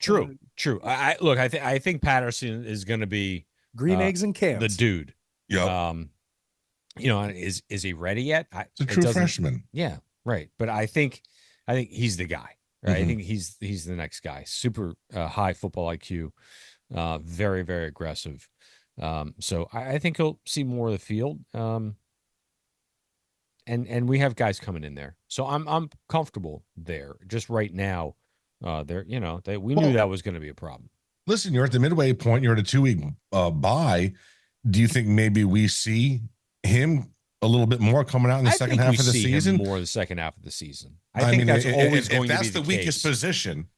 D: True. I think Patterson is going to be
B: green eggs and cams.
D: The dude.
A: Yeah.
D: Is he ready yet?
A: It's a true freshman.
D: Yeah, right. But I think he's the guy. Right. I think he's the next guy. Super high football IQ, very, very aggressive. So I think he'll see more of the field. And we have guys coming in there, so I'm comfortable there. Just right now, we knew that was going to be a problem.
A: listen, you're at the midway point. You're at a 2-week bye. Do you think maybe we see him a little bit more coming out in the second half of the season?
D: More the second half of the season. I
A: mean,
D: think that's always going to be
A: that's the weakest
D: case.
A: position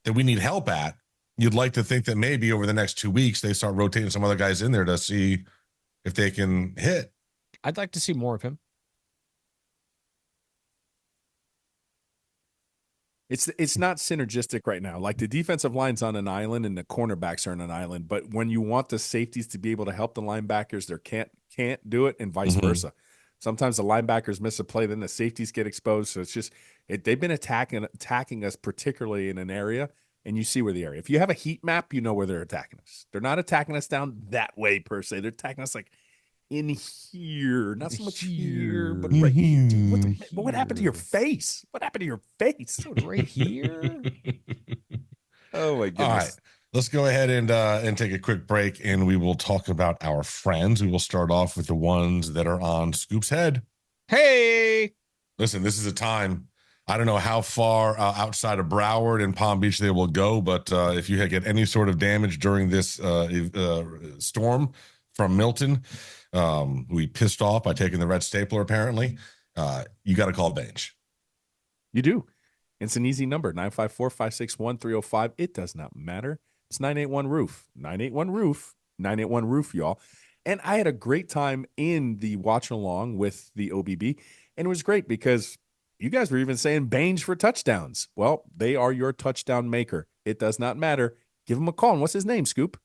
A: that we need help at. You'd like to think that maybe over the next 2 weeks they start rotating some other guys in there to see if they can hit.
D: I'd like to see more of him.
B: It's not synergistic right now. Like the defensive line's on an island and the cornerbacks are on an island. But when you want the safeties to be able to help the linebackers, they can't do it, and vice versa. Sometimes the linebackers miss a play, then the safeties get exposed. So it's just they've been attacking us, particularly in an area, and you see where the area. If you have a heat map, you know where they're attacking us. They're not attacking us down that way per se. They're attacking us like in here, not so much here, but right here. Dude, what happened to your face? What happened to your face?
D: Right here.
B: Oh my goodness!
A: All right, let's go ahead and take a quick break, and we will talk about our friends. We will start off with the ones that are on Scoop's head.
D: Hey,
A: listen, this is a time. I don't know how far outside of Broward and Palm Beach they will go, but if you get any sort of damage during this storm from Milton, we pissed off by taking the red stapler, apparently, you got to call Bange.
B: You do. It's an easy number, 954-561-305. It does not matter. It's 981-ROOF. 981-ROOF. 981-ROOF, y'all. And I had a great time in the watching along with the OBB, and it was great because you guys were even saying Bange for touchdowns. Well, they are your touchdown maker. It does not matter. Give him a call. And what's his name, Scoop?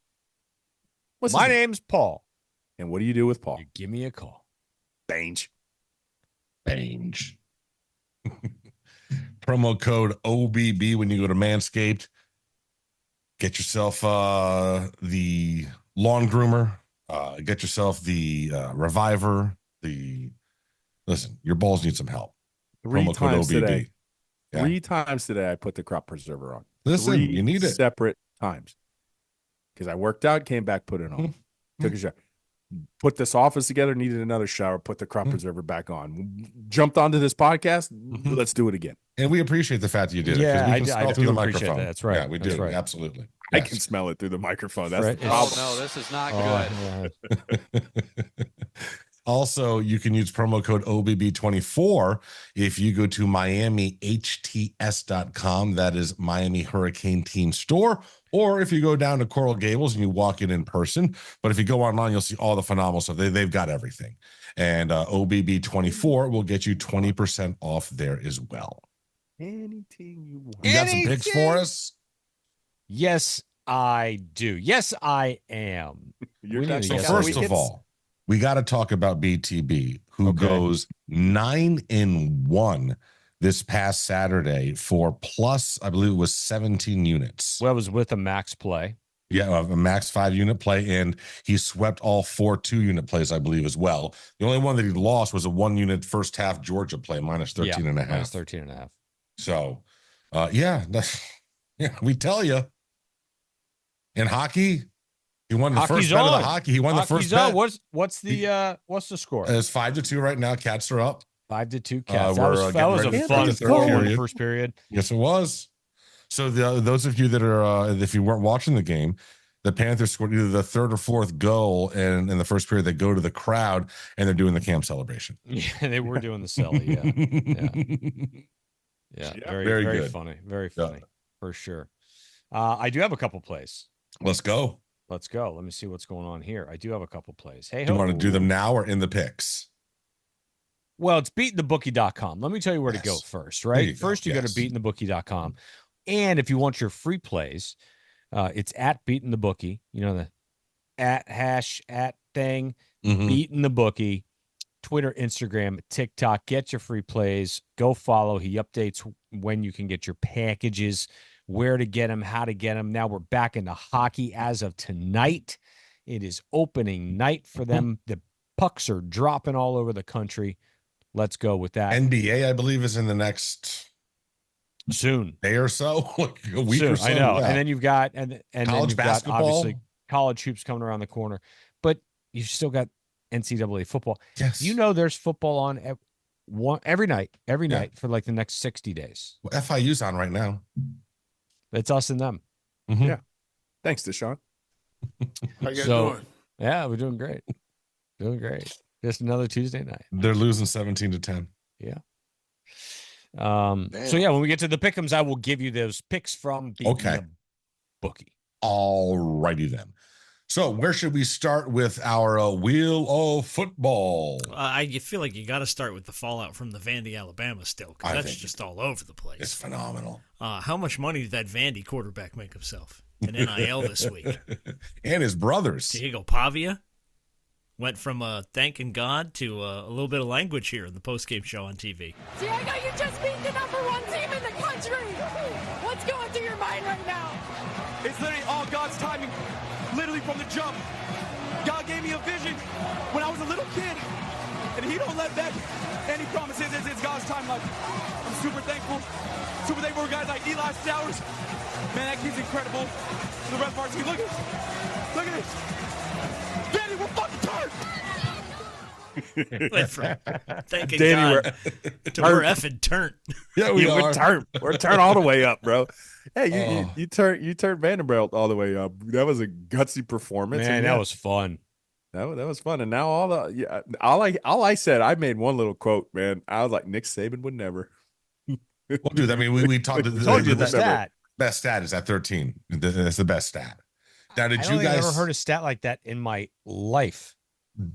D: My name's Paul.
B: And what do you do with Paul?
D: You give me a call.
B: Bange.
A: Promo code OBB when you go to Manscaped. Get yourself the lawn groomer. Get yourself the reviver. Listen, your balls need some help.
B: Promo code OBB. Yeah. 3 times today I put the crop preserver on.
A: Listen, you need it.
B: Separate times. Because I worked out, came back, put it on. Took a shower. Put this office together, needed another shower, put the crop preserver back on. Jumped onto this podcast. Let's do it again.
A: And we appreciate the fact that you did it.
D: Yeah,
A: we can smell through the microphone.
D: That. That's right.
A: Yeah, we do. Right. Absolutely.
B: I can smell it through the microphone. That's the problem.
G: Oh, no, this is not good.
A: Also, you can use promo code OBB24 if you go to MiamiHTS.com. That is Miami Hurricane Team Store. Or if you go down to Coral Gables and you walk in person. But if you go online, you'll see all the phenomenal stuff. They've got everything. And OBB24 will get you 20% off there as well.
B: Anything you want.
A: You got some picks for us?
D: Yes, I do. Yes, I am.
A: So first of all, we got to talk about BTB, who goes 9-1 this past Saturday for plus, I believe it was 17 units.
D: Well, it was with a max play.
A: Yeah, a max 5-unit play, and he swept all 4 2-unit plays, I believe, as well. The only one that he lost was a 1-unit first half Georgia play, minus 13 and a half.
D: Minus 13 and a half.
A: So, yeah, we tell you. In hockey, he won the first bet of the hockey. He won the first bet.
D: What's the score?
A: It's 5-2 right now. Cats are up.
D: 5-2 Cats. That was a fun first period.
A: Yes, it was. So those of you that are, if you weren't watching the game, the Panthers scored either the 3rd or 4th goal, and in the first period they go to the crowd and they're doing the camp celebration.
D: Yeah, they were doing the celly. Yeah. Very good. Funny. Very funny for sure. I do have a couple plays.
A: Let's go.
D: Let me see what's going on here. I do have a couple plays. Hey,
A: do you want to do them now or in the picks?
D: Well, it's beatingthebookie.com. Let me tell you where to go first, right? First, you go to beatingthebookie.com. And if you want your free plays, it's at beatingthebookie. You know, the @ thing, beatingthebookie, Twitter, Instagram, TikTok. Get your free plays. Go follow. He updates when you can get your packages, where to get them, how to get them. Now we're back into hockey as of tonight. It is opening night for them. The pucks are dropping all over the country. Let's go with that.
A: NBA, I believe, is in the next day or so, like a week or so.
D: I know. Yeah. And then you've got and
A: college basketball,
D: obviously college hoops coming around the corner, but you've still got NCAA football.
A: Yes,
D: you know there's football on every night for like the next 60 days.
A: Well, FIU's on right now.
D: It's us and them.
B: Yeah. Thanks, Deshaun.
C: How you guys
D: So-
C: doing?
D: Yeah, we're doing great. Doing great. Just another Tuesday night.
A: They're losing 17-10.
D: So yeah, when we get to the pick'ems, I will give you those picks from the
A: Okay.
D: bookie.
A: All righty then. So where should we start with our wheel of football?
E: I feel like you got to start with the fallout from the Vandy, Alabama still, because
A: I
E: that's
A: think
E: just all over the
A: It's
E: place.
A: phenomenal.
E: How much money did that Vandy quarterback make himself in NIL this week?
A: And his brothers.
E: Diego Pavia went from thanking God to a little bit of language here in the postgame show on TV.
G: Diego, you just beat the #1 team in the country. What's going through your mind right now?
H: It's literally all God's timing, literally from the jump. God gave me a vision when I was a little kid, and he don't let that, and he promises it's God's time. Like, I'm super thankful for guys like Eli Stowers. Man, that kid's incredible. The rest of our team, look at this. Danny, we're fucking tired.
E: Went from thanking
B: Danny,
E: God to we're effing turnt.
A: Yeah, we are.
B: We're turn all the way up, bro. Hey, you turned Vanderbilt all the way up. That was a gutsy performance.
D: Man,
B: and
D: that
B: yeah,
D: was fun.
B: that was fun. And now all I said, I made one little quote, man. I was like, Nick Saban would never.
A: Well, dude, I mean, we talked.
D: Told you the
A: best
D: stat.
A: stat is at 13. That's the best stat. Now, did
D: I
A: you
D: don't think I've
A: guys
D: ever heard a stat like that in my life.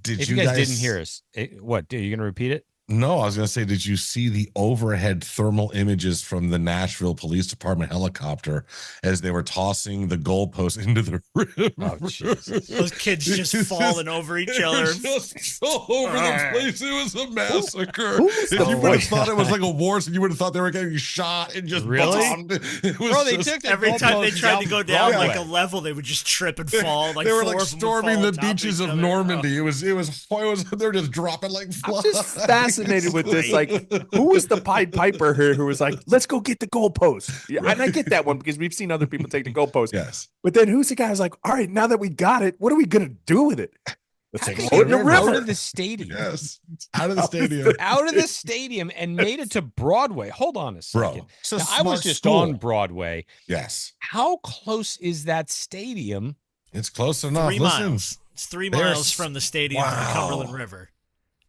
A: Did
D: If
A: you
D: you guys
A: guys
D: didn't hear us, what? Are you going to repeat it?
A: No, I was going to say, did you see the overhead thermal images from the Nashville Police Department helicopter as they were tossing the goalpost into the river?
D: Oh, Jesus.
E: Those kids just falling over each
A: They
E: other.
A: were just all over the place. It was a massacre.
B: who was
A: If
B: the
A: you would have
B: voice?
A: thought it was like a war scene, you would have thought they were getting shot and just
D: Really?
A: bombed. It was
D: Bro, they
A: just-
D: took the
E: Every time they
D: goalposts
E: tried
D: out
E: to go down
A: Broadway.
E: like a level, they would just trip and fall. Like
A: they were
E: four
A: like
E: of them would
A: storming
E: fall
A: the
E: on top
A: beaches
E: each
A: of
E: other.
A: Normandy. It was they're just dropping like flies.
B: I'm just fascinated with this. Like, who was the Pied Piper here who was like, let's go get the goalpost? Yeah, and I get that one because we've seen other people take the goalpost.
A: Yes.
B: But then who's the guy who's like, all right, now that we got it, what are we going to do with it? Let's
D: How
B: throw
D: could
B: it in the
D: you get out
B: river.
D: of the stadium.
A: Yes. Out of the stadium.
D: Out of the stadium and made it to Broadway. Hold on a second.
A: Bro. It's a
D: Now, I was
A: smart
D: just
A: school.
D: on Broadway.
A: Yes.
D: How close is that stadium?
A: It's close enough.
E: 3
A: Listen.
E: miles. It's 3
A: There's-
E: miles from the stadium to the
A: Wow.
E: Cumberland River.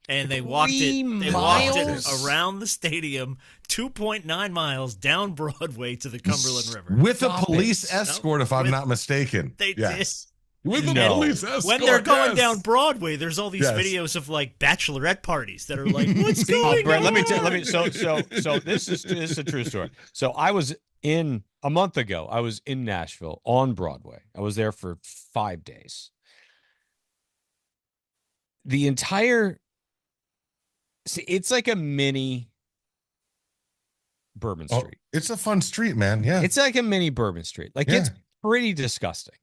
E: And they walked
D: 3
E: it. They walked it
D: miles?
E: around the stadium, 2.9 miles down Broadway to the Cumberland River.
A: With
D: Stop
A: a police
D: it.
A: escort, if I'm
E: With-
A: not mistaken.
E: They
A: yes. With a
D: No.
A: police escort.
E: When they're going
A: yes.
E: down Broadway, there's all these
A: Yes.
E: videos of like bachelorette parties that are like, "What's
D: Oh,
E: going
D: Brett,
E: on?"
D: let me so this is a true story. So I was a month ago, I was in Nashville on Broadway. I was there for 5 days. The entire it's like a mini Bourbon
A: Oh,
D: Street.
A: it's a fun street, man. Yeah.
D: It's like a mini Bourbon Street. Like it's pretty disgusting.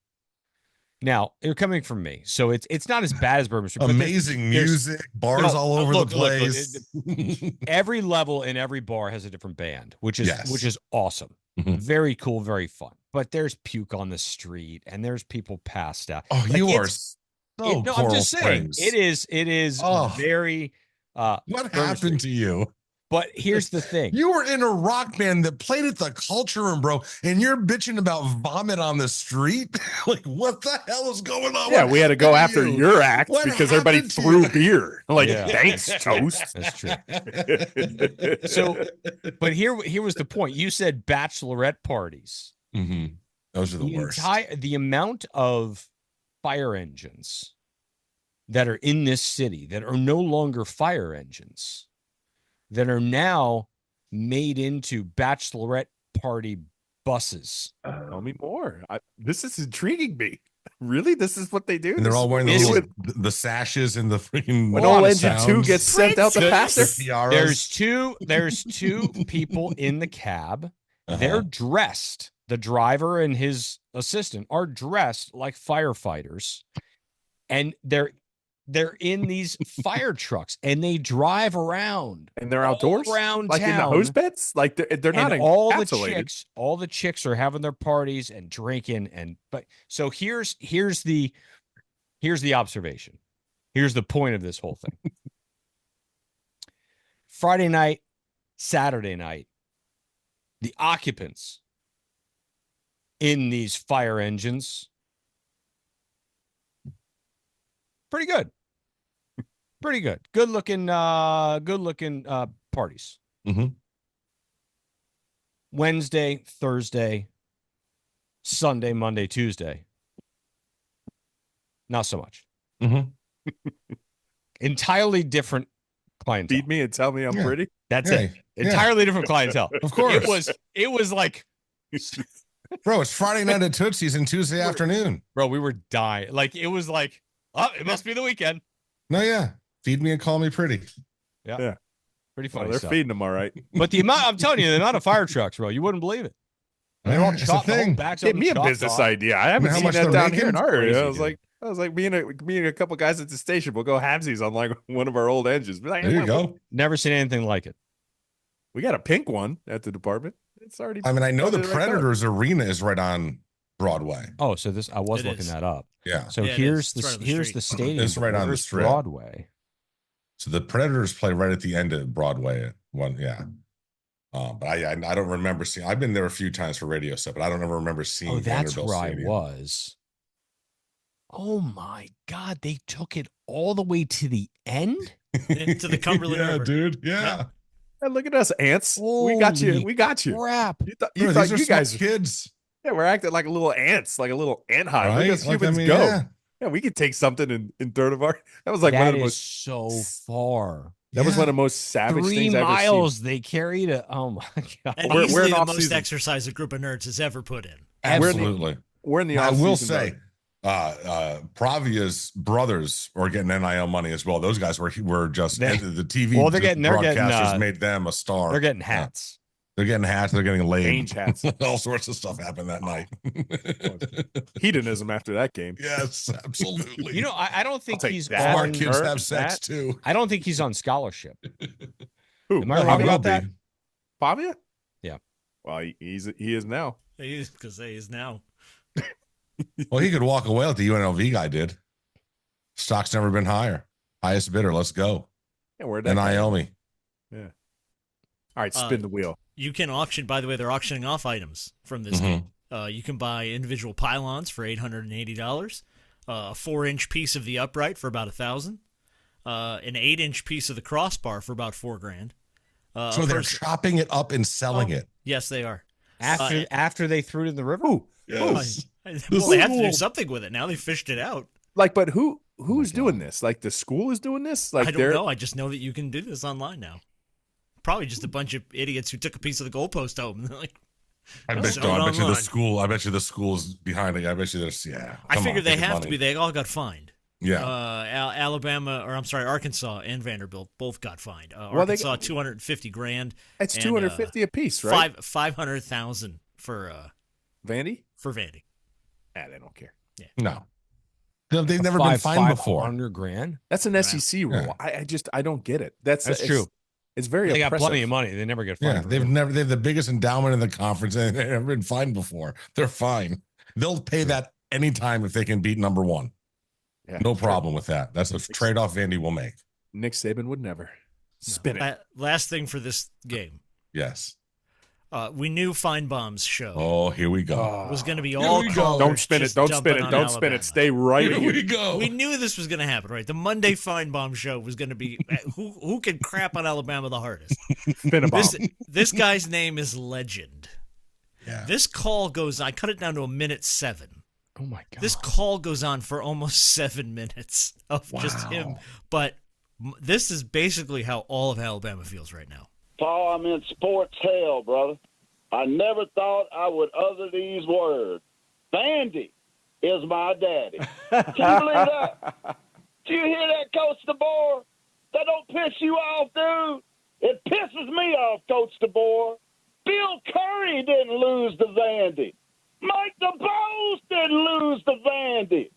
D: Now, you're coming from me, so it's not as bad as Bourbon Street. but
A: amazing
D: there's-
A: music, bars
D: no,
A: all over
D: look,
A: the
D: look,
A: place.
D: every level in every bar has a different band, which is
A: Yes.
D: awesome.
A: Mhm.
D: Very cool, very fun. But there's puke on the street and there's people passed out.
A: Oh,
D: Like,
A: you are
D: it's-
A: so
D: no, I'm
A: Coral
D: just saying
A: Springs.
D: it is
A: Oh.
D: very
A: What
D: Bourbon
A: happened to you?
D: but here's the thing.
A: You were in a rock band that played at the Culture Room, bro, and you're bitching about vomit on the street. Like, what the hell is going on?
B: Yeah,
A: What
B: we had to go
A: happened
B: after
A: to you?
B: your act
A: What
B: because everybody
A: happened to
B: threw
A: you?
B: beer. Like,
D: Yeah.
B: thanks, toast.
D: That's true. So, but here was the point. You said bachelorette parties.
A: Mhm. Those are the worst.
D: The amount of fire engines that are in this city that are no longer fire engines, that are now made into bachelorette party buses.
B: Tell me more. This is intriguing me. Really? This is what they do?
A: And they're
B: This
A: all
B: is
A: wearing
B: what
A: the,
B: they
A: little,
B: do?
A: the sashes and the freaking
B: When
A: lot
B: old
A: of
B: engine 2
A: sounds.
B: gets sent out the passer.
A: The tiaras.
D: There's two people in the cab. They're
A: Uh-huh.
D: dressed. The driver and his assistant are dressed like firefighters, and they're in these fire trucks, and they drive around
B: And they're
D: all
B: outdoors?
D: around
B: Like in the
D: town.
B: hose beds? Like they're not
D: And all the
B: encapsulated.
D: chicks are having their parties and drinking but so here's the observation. Here's the point of this whole thing. Friday night, Saturday night, the occupants in these fire engines. Pretty good. Pretty good. Good looking parties.
A: Mm-hmm.
D: Wednesday, Thursday, Sunday, Monday, Tuesday. Not so much.
A: Mm-hmm.
D: Entirely different clientele.
B: Feed me and tell me I'm pretty.
D: That's
A: Hey,
D: it. Entirely different clientele.
A: Of course.
D: It was like,
A: Bro, it's Friday night at Tootsie's and Tuesday afternoon.
D: bro, we were dying. Like, it was like, oh, it must be the weekend.
A: No, yeah. Feed me and call me pretty.
B: Yeah.
D: Pretty funny
B: Well, they're
D: stuff.
B: feeding them all right.
D: But the amount, I'm telling you, the amount of fire trucks, bro, you wouldn't believe it. They're all
A: It's a
D: chopped, the whole
A: thing.
D: backs
B: Give
D: up
B: me a
D: chopped
B: business
D: off.
B: idea. I haven't
A: how
B: seen
A: much
B: that
A: they're
B: down
A: making?
B: here in our area.
A: Crazy,
B: I was like, me and a couple guys at the station. We'll go halvesies on like one of our old engines. Be like,
A: There you go.
D: Never seen anything like it.
B: We got a pink one at the department. It's already.
A: I mean, I know the
B: Right there.
A: Predators arena is right on Broadway.
D: Oh, so this, I was
E: It
D: looking
E: is.
D: that up.
A: Yeah.
D: So
E: Yeah, it
D: here's
E: is. It's right on the
D: here's
E: street.
D: the stadium.
A: It's right on the
D: Where's
A: strip.
D: Broadway.
A: So the Predators play right at the end of Broadway at one. Yeah. But I don't remember seeing. I've been there a few times for radio stuff, but I don't ever remember seeing.
D: Oh, that's
A: Vanderbilt
D: where
A: Stadium.
D: I was. Oh my God, they took it all the way to the end?
E: To the Cumberland
A: Yeah,
E: River.
A: dude. Yeah.
B: Hey, look at us, ants. We got you.
D: Holy
B: We got you.
D: Crap.
B: You thought
A: Bro,
B: you,
A: these are
B: you
A: smart
B: guys.
A: kids.
B: Yeah, we're acting like a little ants, like a little ant hive.
A: Right?
B: Look at us
A: Like,
B: humans
A: I mean,
B: go.
A: yeah.
B: Yeah, we could take something in third of our. That was like one
D: That
B: of the
D: is
B: most.
D: so far.
B: That was
A: Yeah.
B: one of the most savage
D: 3
B: things I've ever
D: miles they carried it. Oh my God.
E: And
B: We're
E: easily
B: in
E: the
B: off
E: most
B: season.
E: exercise a group of nerds has ever put in.
A: Absolutely.
B: seen. We're in the.
A: I will
B: off-season
A: say, Pravia's brothers are getting NIL money as well. Those guys were just the TV.
D: Well, they're getting
A: broadcasters made them a star.
D: They're getting
A: Yeah.
D: hats.
A: They're getting hats. They're getting laid.
B: Mange hats.
A: All sorts of stuff happened that night.
B: hedonism after that game.
A: Yes, absolutely.
D: You know, I don't think
B: take
D: he's
B: that.
A: smart
D: on.
A: kids
B: her,
A: have sex
B: that.
A: too.
D: I don't think he's on scholarship.
B: Who?
D: Am I
A: No,
D: wrong
A: he
D: about
A: will
D: that?
A: be.
B: Fabia?
D: Yeah.
B: Well, he is now.
E: Because he is now.
A: Well, he could walk away like the UNLV guy did. Stock's never been higher. Highest bidder. Let's go.
B: Yeah, where'd that guy
A: NIL
B: go?
A: me.
B: Yeah. All right, spin the wheel.
E: You can auction, by the way, they're auctioning off items from this
A: Mhm.
E: game. You can buy individual pylons for $880, a 4-inch piece of the upright for about $1,000, an 8-inch piece of the crossbar for about $4,000.
A: So they're chopping it up and selling it.
E: Yes, they are.
D: After they threw it in the river?
B: Who?
A: Yes.
E: Well, they have to do something with it now. They fished it out.
B: Like, but who's doing this? Like the school is doing this? Like
E: I don't know. I just know that you can do this online now. Probably just a bunch of idiots who took a piece of the goalpost home. They're like,
A: I bet you the school's behind it. I bet you there's
E: I figure they have to be. They all got fined.
A: Yeah.
E: Arkansas and Vanderbilt both got fined.
B: Well,
E: Arkansas $250,000.
B: It's
E: and,
B: $250 a piece, right?
E: $500,000 for
B: Vandy?
E: for Vandy.
B: They don't care.
A: No. They've never been fined before.
D: $500,000.
B: That's an SEC rule.
A: Yeah.
B: I don't get it. That's
D: true.
B: It's very
D: They got
B: oppressive.
D: plenty of money. They never get
A: Yeah,
D: fined.
A: they have the biggest endowment in the conference and they've never been fined before. They're fine. They'll pay that anytime if they can beat number one.
B: Yeah.
A: No problem with that. That's a trade-off Vandy will make.
B: Nick Saban would never. Spin it.
E: Last thing for this game.
A: Yes.
E: We knew Feinbaum's show
A: Oh, here we go.
E: was going to be
A: Here
E: all
A: we go.
E: callers.
B: Don't spin it.
E: just
B: Don't
E: dumping
B: spin it.
E: on
B: Don't spin
E: Alabama.
B: it. Stay right
A: Here
B: here.
A: we go.
E: We knew this was going to happen, right? The Monday Feinbaum show was going to be who can crap on Alabama the hardest.
B: Spin a bomb.
E: This guy's name is Legend.
A: Yeah.
E: This call goes. I cut it down to 1:07.
D: Oh my God.
E: This call goes on for almost 7 minutes of just him. But this is basically how all of Alabama feels right now.
I: Paul, I'm in sports hell, brother. I never thought I would utter these words. Vandy is my daddy. Can you believe that? Do you hear that, Coach DeBoer? That don't piss you off, dude? It pisses me off, Coach DeBoer. Bill Curry didn't lose to Vandy. Mike DeBose didn't lose to Vandy.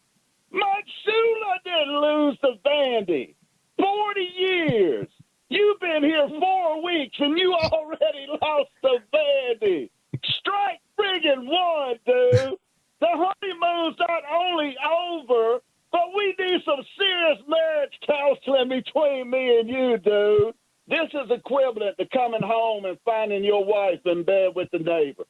I: Mike Shula didn't lose to Vandy. 40 years. You've been here 4 weeks, and you already lost to Vandy. Strike friggin' one, dude. The honeymoon's not only over, but we need some serious marriage counseling between me and you, dude. This is equivalent to coming home and finding your wife in bed with the neighbor.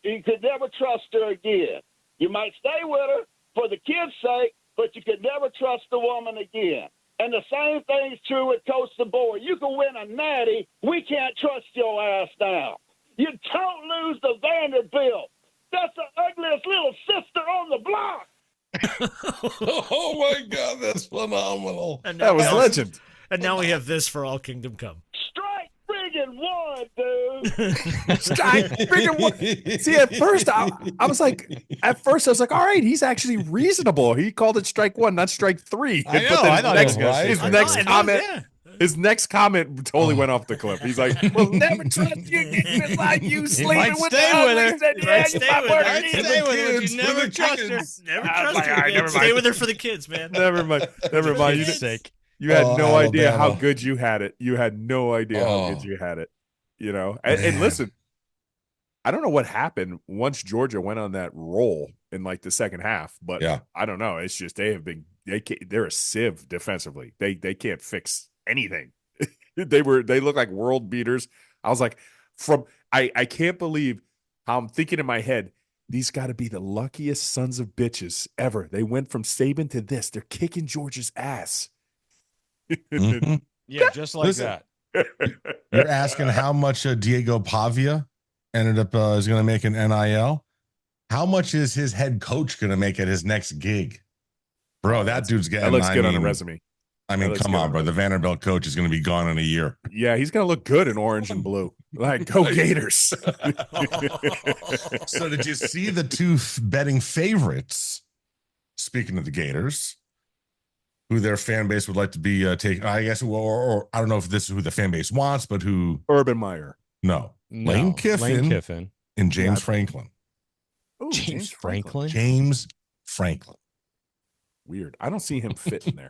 I: You could never trust her again. You might stay with her for the kids' sake, but you could never trust the woman again. And the same thing's true with Coach DeBoer. You can win a natty. We can't trust your ass now. You don't lose to Vanderbilt. That's the ugliest little sister on the block.
A: Oh my God, that's phenomenal.
E: And
B: That was legend.
E: And now we have this for All Kingdom Come.
I: Strike friggin' one, dude.
B: Strike friggin' one. See, at first I was like, all right, he's actually reasonable. He called it strike one, not strike three.
D: I know. I thought
B: next,
D: he was
B: his
D: right.
B: next
E: I know,
B: comment.
E: yeah.
B: His next comment totally went off the cliff. He's like, "We'll never trust you. It's like you sleeping
D: might
B: with
D: stay
B: the
D: with her.
B: ugly." Said,
E: You
B: yeah,
E: might
B: you
E: stay
B: might
E: with
B: work
E: her.
B: it.
D: I'd stay with her, but you
A: Kids,
D: never
A: the
D: trust her.
A: chickens.
E: Never
B: I was
E: trust
B: like,
E: her.
B: all right,
E: Man.
B: never
E: Stay
B: mind.
E: with her for the kids, man.
B: Never mind. Never mind.
D: For his sake.
B: You had
A: Oh,
B: no idea how
A: Alabama.
B: good you had it. You had no idea how
A: Oh.
B: good you had it. You know, and
A: Man.
B: listen, I don't know what happened once Georgia went on that roll in like the second half, but
A: Yeah.
B: I don't know. It's just they're a sieve defensively. They can't fix anything. They look like world beaters. I was like, I can't believe how I'm thinking in my head. These got to be the luckiest sons of bitches ever. They went from Saban to this. They're kicking Georgia's ass.
A: Mhm.
D: Yeah, just like
A: Listen.
D: that.
A: You're asking how much Diego Pavia ended up is going to make an NIL. How much is his head coach going to make at his next gig? Bro, that dude's getting.
B: That looks good on
A: a
B: a resume.
A: I mean,
B: That looks
A: come
B: good
A: on,
B: on a
A: bro. The Vanderbilt coach is going to be gone in a year.
B: Yeah, he's gonna look good in orange and blue. Like, go Gators.
A: So did you see the two betting favorites? Speaking of the Gators, who their fan base would like to be taken, I guess, or I don't know if this is who the fan base wants, but who?
B: Urban Meyer.
A: No,
D: No,
A: Lane Kiffin,
D: Lane Kiffin.
A: and James
B: Yeah.
A: Franklin.
B: Ooh,
D: James Franklin.
A: James Franklin.
B: Weird. I don't see him fit in there.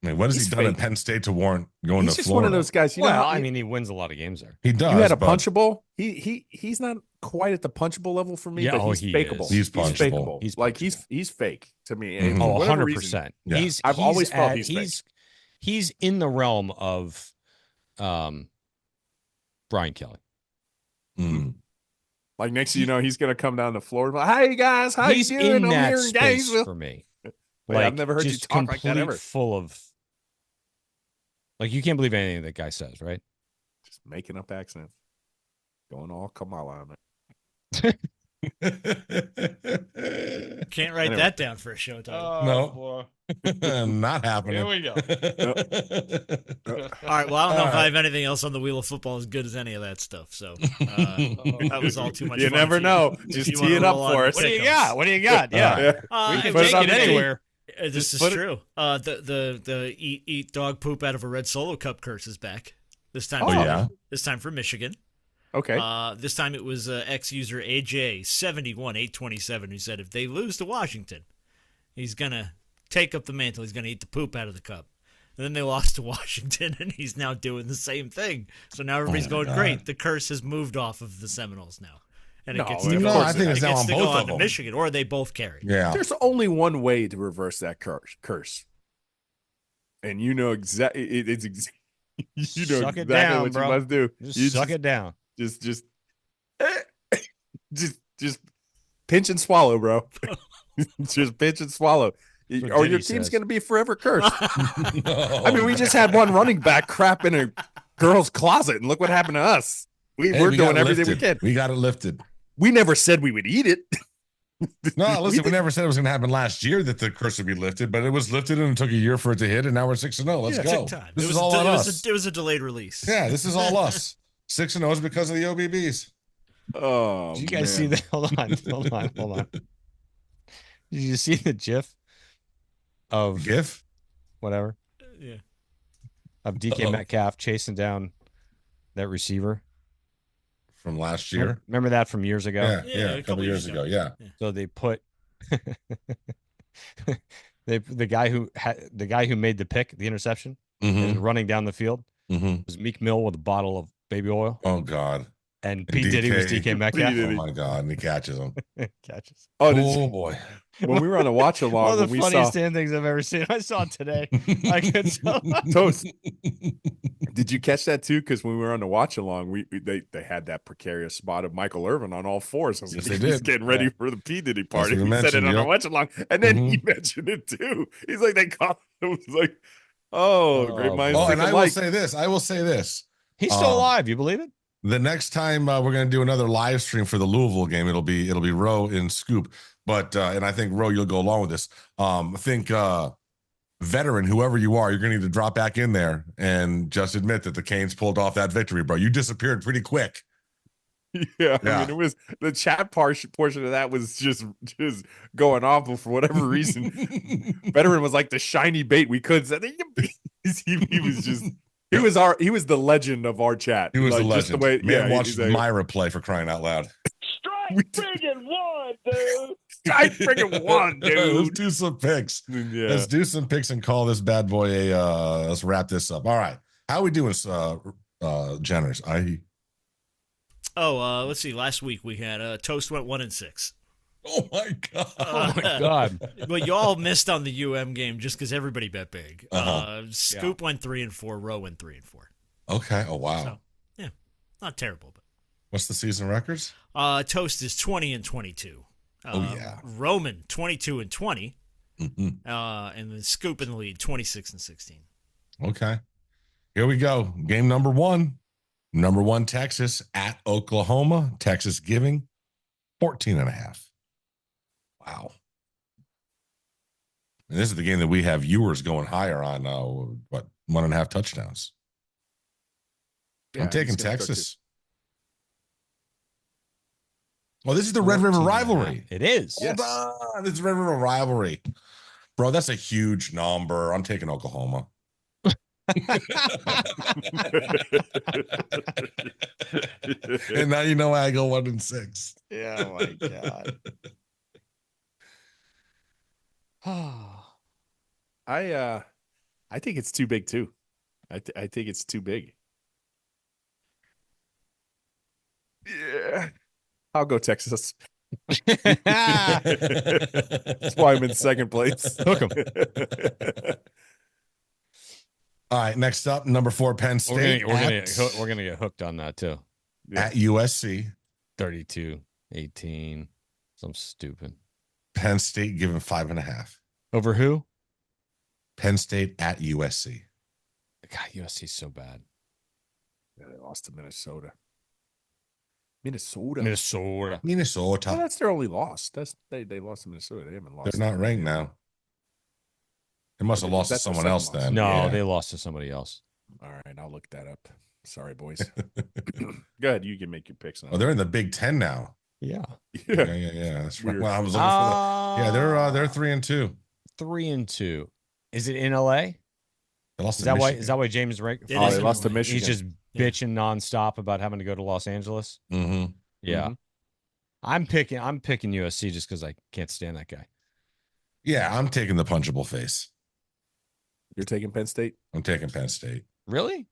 A: I mean, what has
B: He's
A: he done at
B: fake.
A: Penn State to warrant going
B: He's
A: to
B: just
A: Florida?
B: one of those guys. You know,
D: Well,
B: how-
D: I mean, he wins a lot of games there.
A: He does.
B: you had a
A: but
B: punchable. He's not quite at the punchable level for me,
D: Yeah,
B: but
D: oh,
B: he's
D: he
B: fakeable.
D: is.
A: He's punchable.
B: He's
D: He's
B: like
D: punchable.
B: he's fake to me.
A: Mhm.
B: And for
D: Oh,
B: whatever
D: 100%.
A: Yeah.
B: I've always felt
D: at-
B: he's fake.
D: he's in the realm of Brian Kelly.
A: Mm.
B: Like next thing you know, he's gonna come down to Florida. Hey guys, how
D: He's
B: you doing?
D: in
B: I'm
D: that
B: here in
D: space
B: Gainesville.
D: for me.
B: Wait, I've never heard you
D: just
B: talk like that
D: complete
B: ever.
D: full of, like, you can't believe anything that guy says, right?
B: Just making up accents, going all Kamala on it.
E: Can't write
B: Anyway.
E: that down for a show title.
A: No. Not happening.
D: Here we go.
E: All right. Well, I don't know if I have anything else on the Wheel of Football as good as any of that stuff. So that was all too much.
B: You
E: fun.
B: never
E: If
B: know.
E: if
B: Just
E: you
B: tee
E: wanna
B: it up
E: roll on
B: for
E: the
B: us.
D: What do you
E: pick'ems.
D: got? What do you got? Yeah.
B: Yeah.
D: We can
B: put it
D: take
B: on
D: it
B: the tape.
D: anywhere.
E: This is
B: put it-
E: true. The eat dog poop out of a red Solo cup curse is back. This time.
A: Oh, yeah.
E: This time for Michigan.
B: Okay.
E: This time it was ex-user AJ71827 who said if they lose to Washington, he's gonna take up the mantle. He's gonna eat the poop out of the cup. And then they lost to Washington, and he's now doing the same thing. So now everybody's
A: my
E: going,
A: God.
E: great. The curse has moved off of the Seminoles now, and
B: No,
E: it gets
B: of
E: to,
B: course
E: go,
B: I think
E: it
A: it's now
E: gets
A: on
E: to
A: both
E: go
A: of
E: on to
A: them.
E: Michigan, or they both carry.
A: Yeah.
B: There's only one way to reverse that curse, and you know exactly. It's you know
D: Suck it
B: exactly
D: down,
B: what
D: bro.
B: you must do.
D: Just
B: You
D: suck it down.
B: Just pinch and swallow, bro. Just pinch and swallow,
D: That's what
B: or your
D: Diddy
B: team's
D: says.
B: going to be forever cursed. I mean, we just had one running back crap in a girl's closet, and look what happened to us.
A: Hey,
B: We're
A: we
B: doing
A: got it
B: everything we
A: lifted.
B: can.
A: We got it lifted.
B: We never said we would eat it.
A: No, listen, we
B: did-
A: never said it was going to happen last year that the curse would be lifted, but it was lifted and it took a year for it to hit, and now we're 6-0. Let's
E: It
A: go.
E: took time.
A: This
E: it
A: is
E: was
A: all on us.
E: It was a delayed release.
A: Yeah, this is all us. 6-0 is because of the OBBs.
B: Oh,
D: Did you guys see that? Hold on. Did you see the GIF of
A: GIF?
D: whatever
E: Yeah.
D: of DK
A: Uh-oh.
D: Metcalf chasing down that receiver?
A: From last year.
D: Remember that from years ago?
A: Yeah,
E: Yeah,
A: a couple years ago. Yeah.
D: So they put the guy who made the pick, the interception, and
A: Mm-hmm.
D: running down the field
A: Mm-hmm.
D: was Meek Mill with a bottle of baby oil,
A: Oh, God.
D: and P Diddy was DK Metcalf.
A: Oh, my God. And he catches him.
D: Catches.
B: Oh,
A: Oh, boy.
B: when we were on a watch
D: One
B: along,
D: of the
B: when we saw
D: funniest damn things I've ever seen. I saw it today. I could tell.
B: Toast. Did you catch that too? Because when we were on the watch along, they had that precarious spot of Michael Irvin on all fours.
A: Yes, they
B: He's
A: did.
B: getting ready for the P Diddy party.
A: what we
B: He said it
A: mentioned,
B: on our
A: yep.
B: watch along, and then he mentioned it too. He's like, they called it was like, oh, great minds
A: Oh,
B: think
A: and I
B: alike.
A: will say this.
D: He's still alive. You believe it?
A: The next time we're going to do another live stream for the Louisville game, it'll be Roe and Scoop. But and I think Roe, you'll go along with this. I think veteran, whoever you are, you're going to need to drop back in there and just admit that the Canes pulled off that victory, bro. You disappeared pretty quick.
B: Yeah, I mean, it was the chat portion of that was just going off, but for whatever reason, veteran was like the shiny bait we could say. He was just he was the legend of our chat.
A: He was
B: like,
A: the legend.
B: Just the way,
A: Man, watched
B: like,
A: Myra play, for crying out loud.
I: Strike friggin' one, dude.
B: Strike friggin' one, dude.
A: Let's do some picks.
B: Yeah.
A: Let's do some picks and call this bad boy a. Let's wrap this up. All right, how we doing, Jenners?
E: Let's see. Last week we had Toast went 1-6.
A: Oh my god!
D: Oh my god!
E: But you all missed on the UM game just because everybody bet big. Scoop
D: Yeah.
E: went 3-4. Row went 3-4.
A: Okay. Oh wow.
E: So, yeah, not terrible. But
A: What's the season records?
E: Toast is 20-22.
A: Oh yeah.
E: Roman 22-20.
A: Mm-hmm.
E: And then Scoop in the lead 26-16.
A: Okay. Here we go. Game number one. Number one, Texas at Oklahoma. Texas giving 14.5. Wow. And this is the game that we have viewers going higher on, 1.5 touchdowns.
B: Yeah,
A: I'm taking
B: he's gonna
A: Texas. Oh, this is the Red River rivalry.
D: It is.
A: Hold on. This is Red River rivalry. Bro, that's a huge number. I'm taking Oklahoma. And now you know why I go 1-6.
B: Yeah, oh my god. I think it's too big too. I think it's too big. Yeah, I'll go Texas. That's why I'm in second place.
D: Hook 'em.
A: All right, next up, number 4, Penn State.
D: We're gonna get hooked on that too.
A: At USC.
D: 32-18. Something stupid.
A: Penn State giving 5.5.
D: Over who?
A: Penn State at USC.
D: God, USC's so bad.
B: Yeah, they lost to Minnesota. Minnesota.
A: Minnesota.
B: Well, that's their only loss. They lost to Minnesota. They haven't lost.
A: They're not ranked now. They must have lost to
B: That's their
A: someone
B: second
A: else
B: loss.
A: then.
D: No,
A: Yeah.
D: they lost to somebody else.
B: All right, I'll look that up. Sorry, boys. Go ahead. You can make your picks.
A: Oh, they're in the Big Ten now.
D: Yeah.
A: Yeah. That's right.
B: Weird.
A: Well, I was looking for they're 3-2.
D: 3-2. Is it in LA?
A: They lost
D: Is
A: to
D: that why?
A: Michigan.
D: Is that why James Rank?
E: It
B: Oh,
E: is
B: they
E: in
B: lost to
E: LA.
B: Michigan.
D: He's just bitching nonstop about having to go to Los Angeles.
A: Mm-hmm.
D: Yeah.
B: Mhm.
D: I'm picking USC just because I can't stand that guy.
A: Yeah, I'm taking the punchable face.
B: You're taking Penn State?
A: I'm taking Penn State.
D: Really?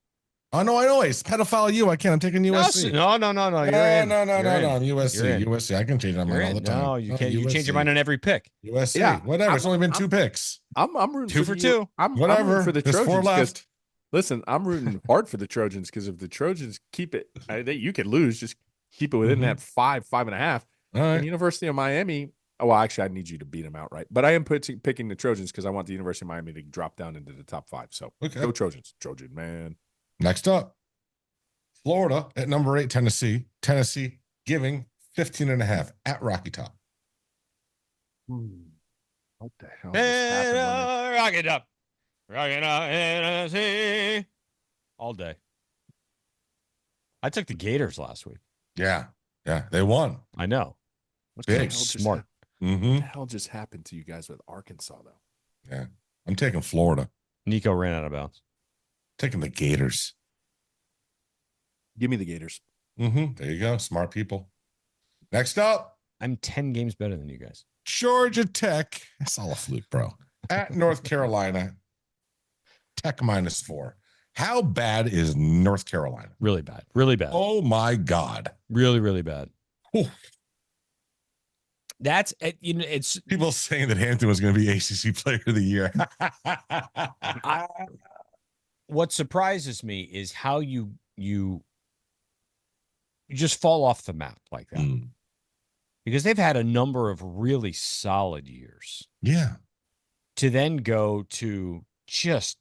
A: Oh no, I know it's pedophile you. I can't. I'm taking USC.
D: No. You're in.
A: No.
D: You're in.
A: I'm USC.
D: You're in.
A: USC. I can change my
D: You're
A: mind all the
D: in.
A: time.
D: No, you can't. You
A: USC.
D: change your mind on every pick.
A: USC.
B: Yeah,
A: Whatever. It's only been 2 picks.
B: I'm rooting
D: Two for
B: the-
D: two.
B: I'm
A: Whatever.
B: rooting for the
A: There's 4
B: Trojans. 'Cause-
A: left.
B: Listen, I'm rooting hard for the Trojans because if the Trojans keep it, you could lose. Just keep it within that 5.5.
A: All
B: And
A: right.
B: University of Miami. Oh, well, actually, I need you to beat them outright. But I am picking the Trojans because I want the University of Miami to drop down into the top 5. So
A: Okay.
B: go Trojans. Trojan, man.
A: Next up, Florida at number 8, Tennessee. Tennessee giving 15.5 at Rocky Top.
B: What the hell just happened?
D: Rock it up. Tennessee. All day. I took the Gators last week.
A: Yeah. They won.
D: I know.
B: What
A: Big.
B: the hell just
D: Smart.
B: happened?
A: Mm-hmm.
B: What the hell just happened to you guys with Arkansas, though?
A: Yeah. I'm taking Florida.
D: Nico ran out of bounds.
A: Taking the Gators.
B: Give me the Gators.
A: Mm-hmm. There you go. Smart people. Next up,
D: I'm 10 games better than you guys.
A: Georgia Tech. That's all a fluke, bro. At North Carolina. Tech -4. How bad is North Carolina?
D: Really bad. Really bad.
A: Oh my God.
D: Really, really bad.
A: Oof.
D: That's it's
A: People saying that Hampton was going to be ACC Player of the Year.
D: what surprises me is how you just fall off the map like that. Because they've had a number of really solid years.
A: Yeah.
D: To then go to just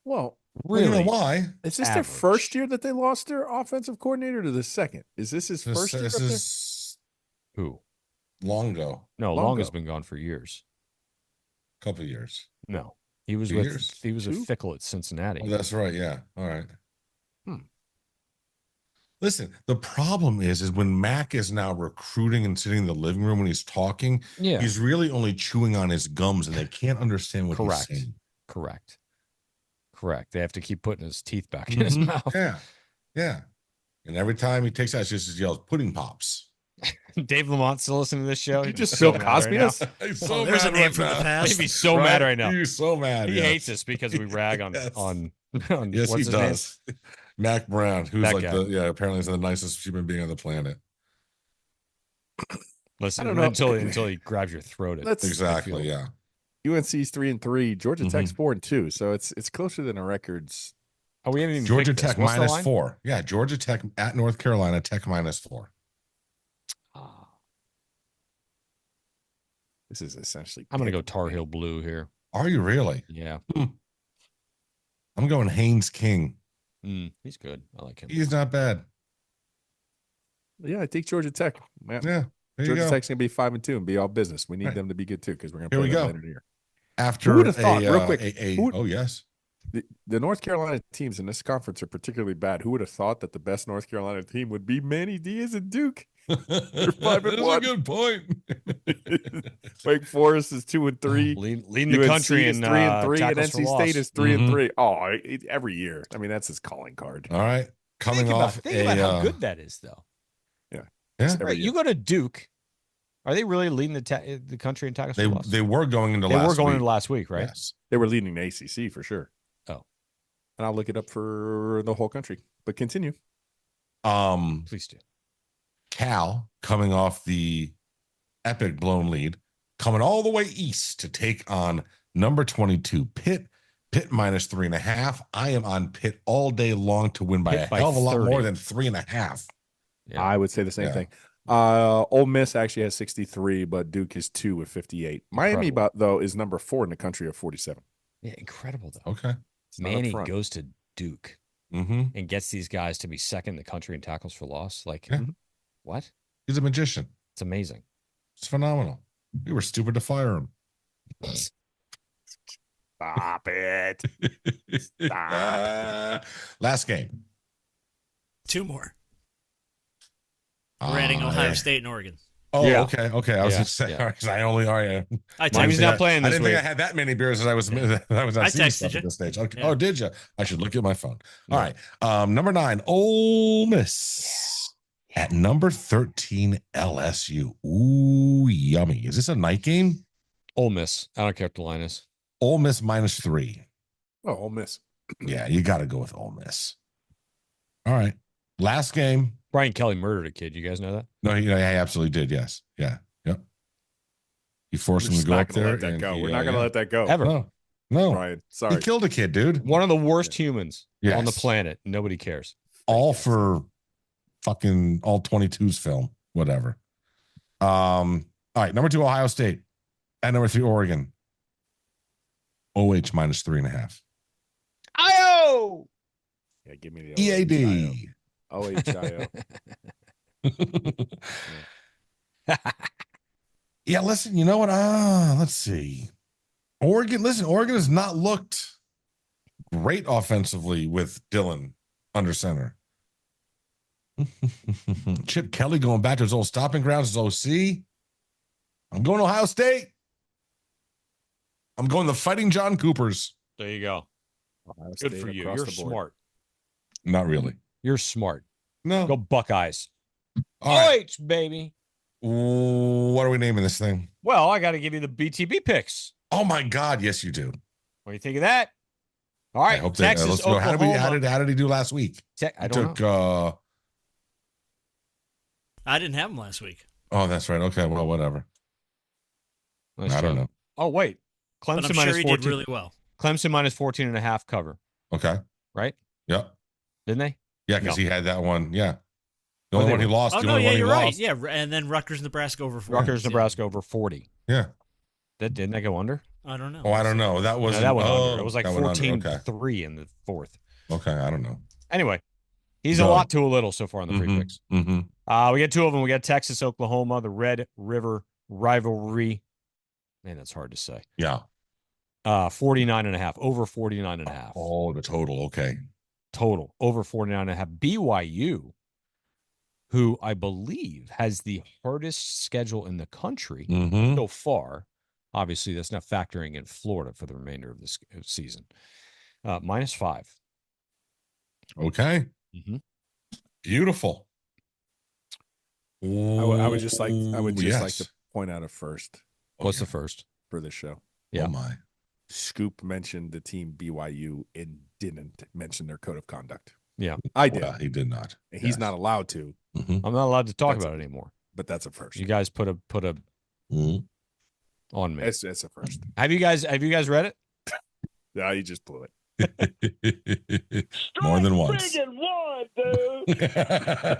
B: Well,
D: really,
A: you know why?
B: is this their first year that they lost their offensive coordinator, or the second? Is this his first year?
A: This is
D: who?
A: Longo.
D: No, Long has been gone for years.
A: Couple years.
D: No, he was a Fickle at Cincinnati.
A: Oh, that's right. Yeah. All right. Listen, the problem is when Mac is now recruiting and sitting in the living room when he's talking, he's really only chewing on his gums and they can't understand what he's saying.
D: Correct. They have to keep putting his teeth back in his mouth.
A: Yeah. And every time he takes out, he just yells, pudding pops.
D: Dave Lamont still listening to this show.
B: You just Bill Cosby us?
E: There's a name from the past.
D: He'd be so mad right now.
A: He's so mad.
D: He hates us because we rag on
A: yes,
D: what's
A: he
D: his
A: does. Name? Mac Brown, who's
D: that
A: like
D: guy.
A: apparently is the nicest human being on the planet.
D: Listen, I don't know. until he grabs your throat.
A: Exactly, yeah.
B: UNC's 3-3, Georgia Tech's 4-2, so it's closer than the records.
D: Oh, we haven't even
A: Georgia Tech -4. Yeah, Georgia Tech at North Carolina, Tech -4.
B: This is essentially.
D: I'm going to go Tar Heel Blue here.
A: Are you really?
D: Yeah.
A: I'm going Haynes King.
D: He's good. I like him.
A: He's not bad.
B: Yeah, I think Georgia Tech.
A: Yeah.
B: Georgia Tech's going to be 5-2 and be all business. We need them to be good too because we're going to play them later in the year.
A: After
B: who would have thought, real quick?
A: Yes.
B: The North Carolina teams in this conference are particularly bad. Who would have thought that the best North Carolina team would be Manny Diaz and Duke? They're 5-1.
A: That's a good point.
B: Wake Forest is 2-3.
D: Leading the country in
B: 3-3, and NC State is 3-3. Oh, every year. I mean, that's his calling card.
A: All right,
D: think about how good that is, though.
A: Yeah.
D: Right, you go to Duke. Are they really leading the country in tackles for loss?
A: They were going into
D: last week, right?
A: Yes.
B: They were leading the ACC for sure.
D: Oh,
B: and I'll look it up for the whole country. But continue.
D: Please do.
A: Cal coming off the epic blown lead, coming all the way east to take on number 22 Pitt. Pitt -3.5. I am on Pitt all day long to win by a hell of a lot more than 3.5.
B: Yeah. I would say the same thing. Ole Miss actually has 63, but Duke is 2 with 58. Miami, though, is number 4 in the country of 47.
D: Yeah, incredible though.
A: Okay,
D: Manny goes to Duke and gets these guys to be second in the country in tackles for loss. Like, what?
A: He's a magician.
D: It's amazing.
A: It's phenomenal. We were stupid to fire him.
B: Stop it. Stop.
A: Last game.
E: 2 more. We're adding Ohio State and Oregon.
A: Oh, yeah. Okay. I was just saying because I only are.
D: Miami's not playing this
A: I didn't
D: week.
A: think I had that many beers as I was not seeing stuff at this stage. Okay. Yeah. Oh, did you? I should look at my phone. All right. Number 9, Ole Miss at number 13, LSU. Ooh, yummy. Is this a night game?
D: Ole Miss. I don't care what the line is.
A: Ole Miss -3.
B: Oh, Ole Miss.
A: Yeah, you got to go with Ole Miss. All right. Last game.
D: Brian Kelly murdered a kid. You guys know that?
A: No, he absolutely did. Yes. Yeah. Yep. He forced him to go up there.
B: We're not going to let that go.
D: Ever.
A: No.
B: Brian, sorry.
A: He killed a kid, dude.
D: One of the worst humans on the planet. Nobody cares.
A: All for fucking all 22's film. Whatever. All right. Number 2, Ohio State. At number 3, Oregon. OH -3.5.
D: IO.
B: Yeah, give me the
A: EAD.
B: OHIO.
A: Yeah, listen, you know what? Let's see. Oregon has not looked great offensively with Dillon under center. Chip Kelly going back to his old stopping grounds as OC. I'm going Ohio State. I'm going the Fighting John Coopers.
D: There you go. Good for you. You're smart.
A: Not really.
D: You're smart.
A: No.
D: Go Buckeyes.
A: All right.
D: Baby.
A: What are we naming this thing?
D: Well, I got to give you the BTB picks.
A: Oh, my God. Yes, you do.
D: What do you think of that? All right.
A: I hope
D: Texas,
A: let's go. How did he do last week?
D: I don't know.
E: I didn't have him last week.
A: Oh, that's right. Okay. Well, whatever. I don't know.
D: Oh, wait. Clemson
E: but I'm sure he did really well.
D: Clemson -14.5 cover
A: Okay.
D: right?
A: Yep.
D: Didn't they?
A: Yeah, because
D: No.
A: he had that one. Yeah. The
D: Oh,
A: only
D: they
A: one he
D: were-
A: lost.
E: Oh,
A: the
E: no,
A: only
E: yeah,
A: one he
E: you're right.
A: lost.
E: Yeah, and then Rutgers, Nebraska over 40.
D: Rutgers,
E: Yeah.
D: Nebraska over 40.
A: Yeah.
D: Didn't they go under?
E: I don't know.
A: Oh, I don't know. That was
D: No, that went under. It was like
A: that went under.
D: 14-3 in the fourth.
A: Okay. I don't know.
D: Anyway, he's a
A: Go.
D: lot to a little so far on the free picks.
A: Mm-hmm.
D: We got two of them. We got Texas, Oklahoma, the Red River rivalry. Man, that's hard to say.
A: Yeah.
D: 49.5, over 49.5.
A: Oh, the total. Okay.
D: Total, over 49.5. BYU, who I believe has the hardest schedule in the country
A: Mm-hmm.
D: so far. Obviously, that's not factoring in Florida for the remainder of this season. -5.
A: Okay.
D: Mm-hmm.
A: Beautiful.
B: I would just like
A: yes.
B: like to point out a first
D: What's the first?
B: for this show.
D: Yeah.
A: Oh my.
B: Scoop mentioned the team BYU and didn't mention their code of conduct.
D: Yeah.
B: I did.
A: Well, he did not.
B: He's
A: Yes.
B: not allowed to,
A: Mhm.
D: I'm not allowed to talk
B: That's
D: about it anymore.
B: but that's a first.
D: You guys put a
A: Mhm.
D: on me.
B: It's a first.
D: Have you guys read it?
B: Yeah, you just blew it.
A: More than once.
I: Friggin' one, dude.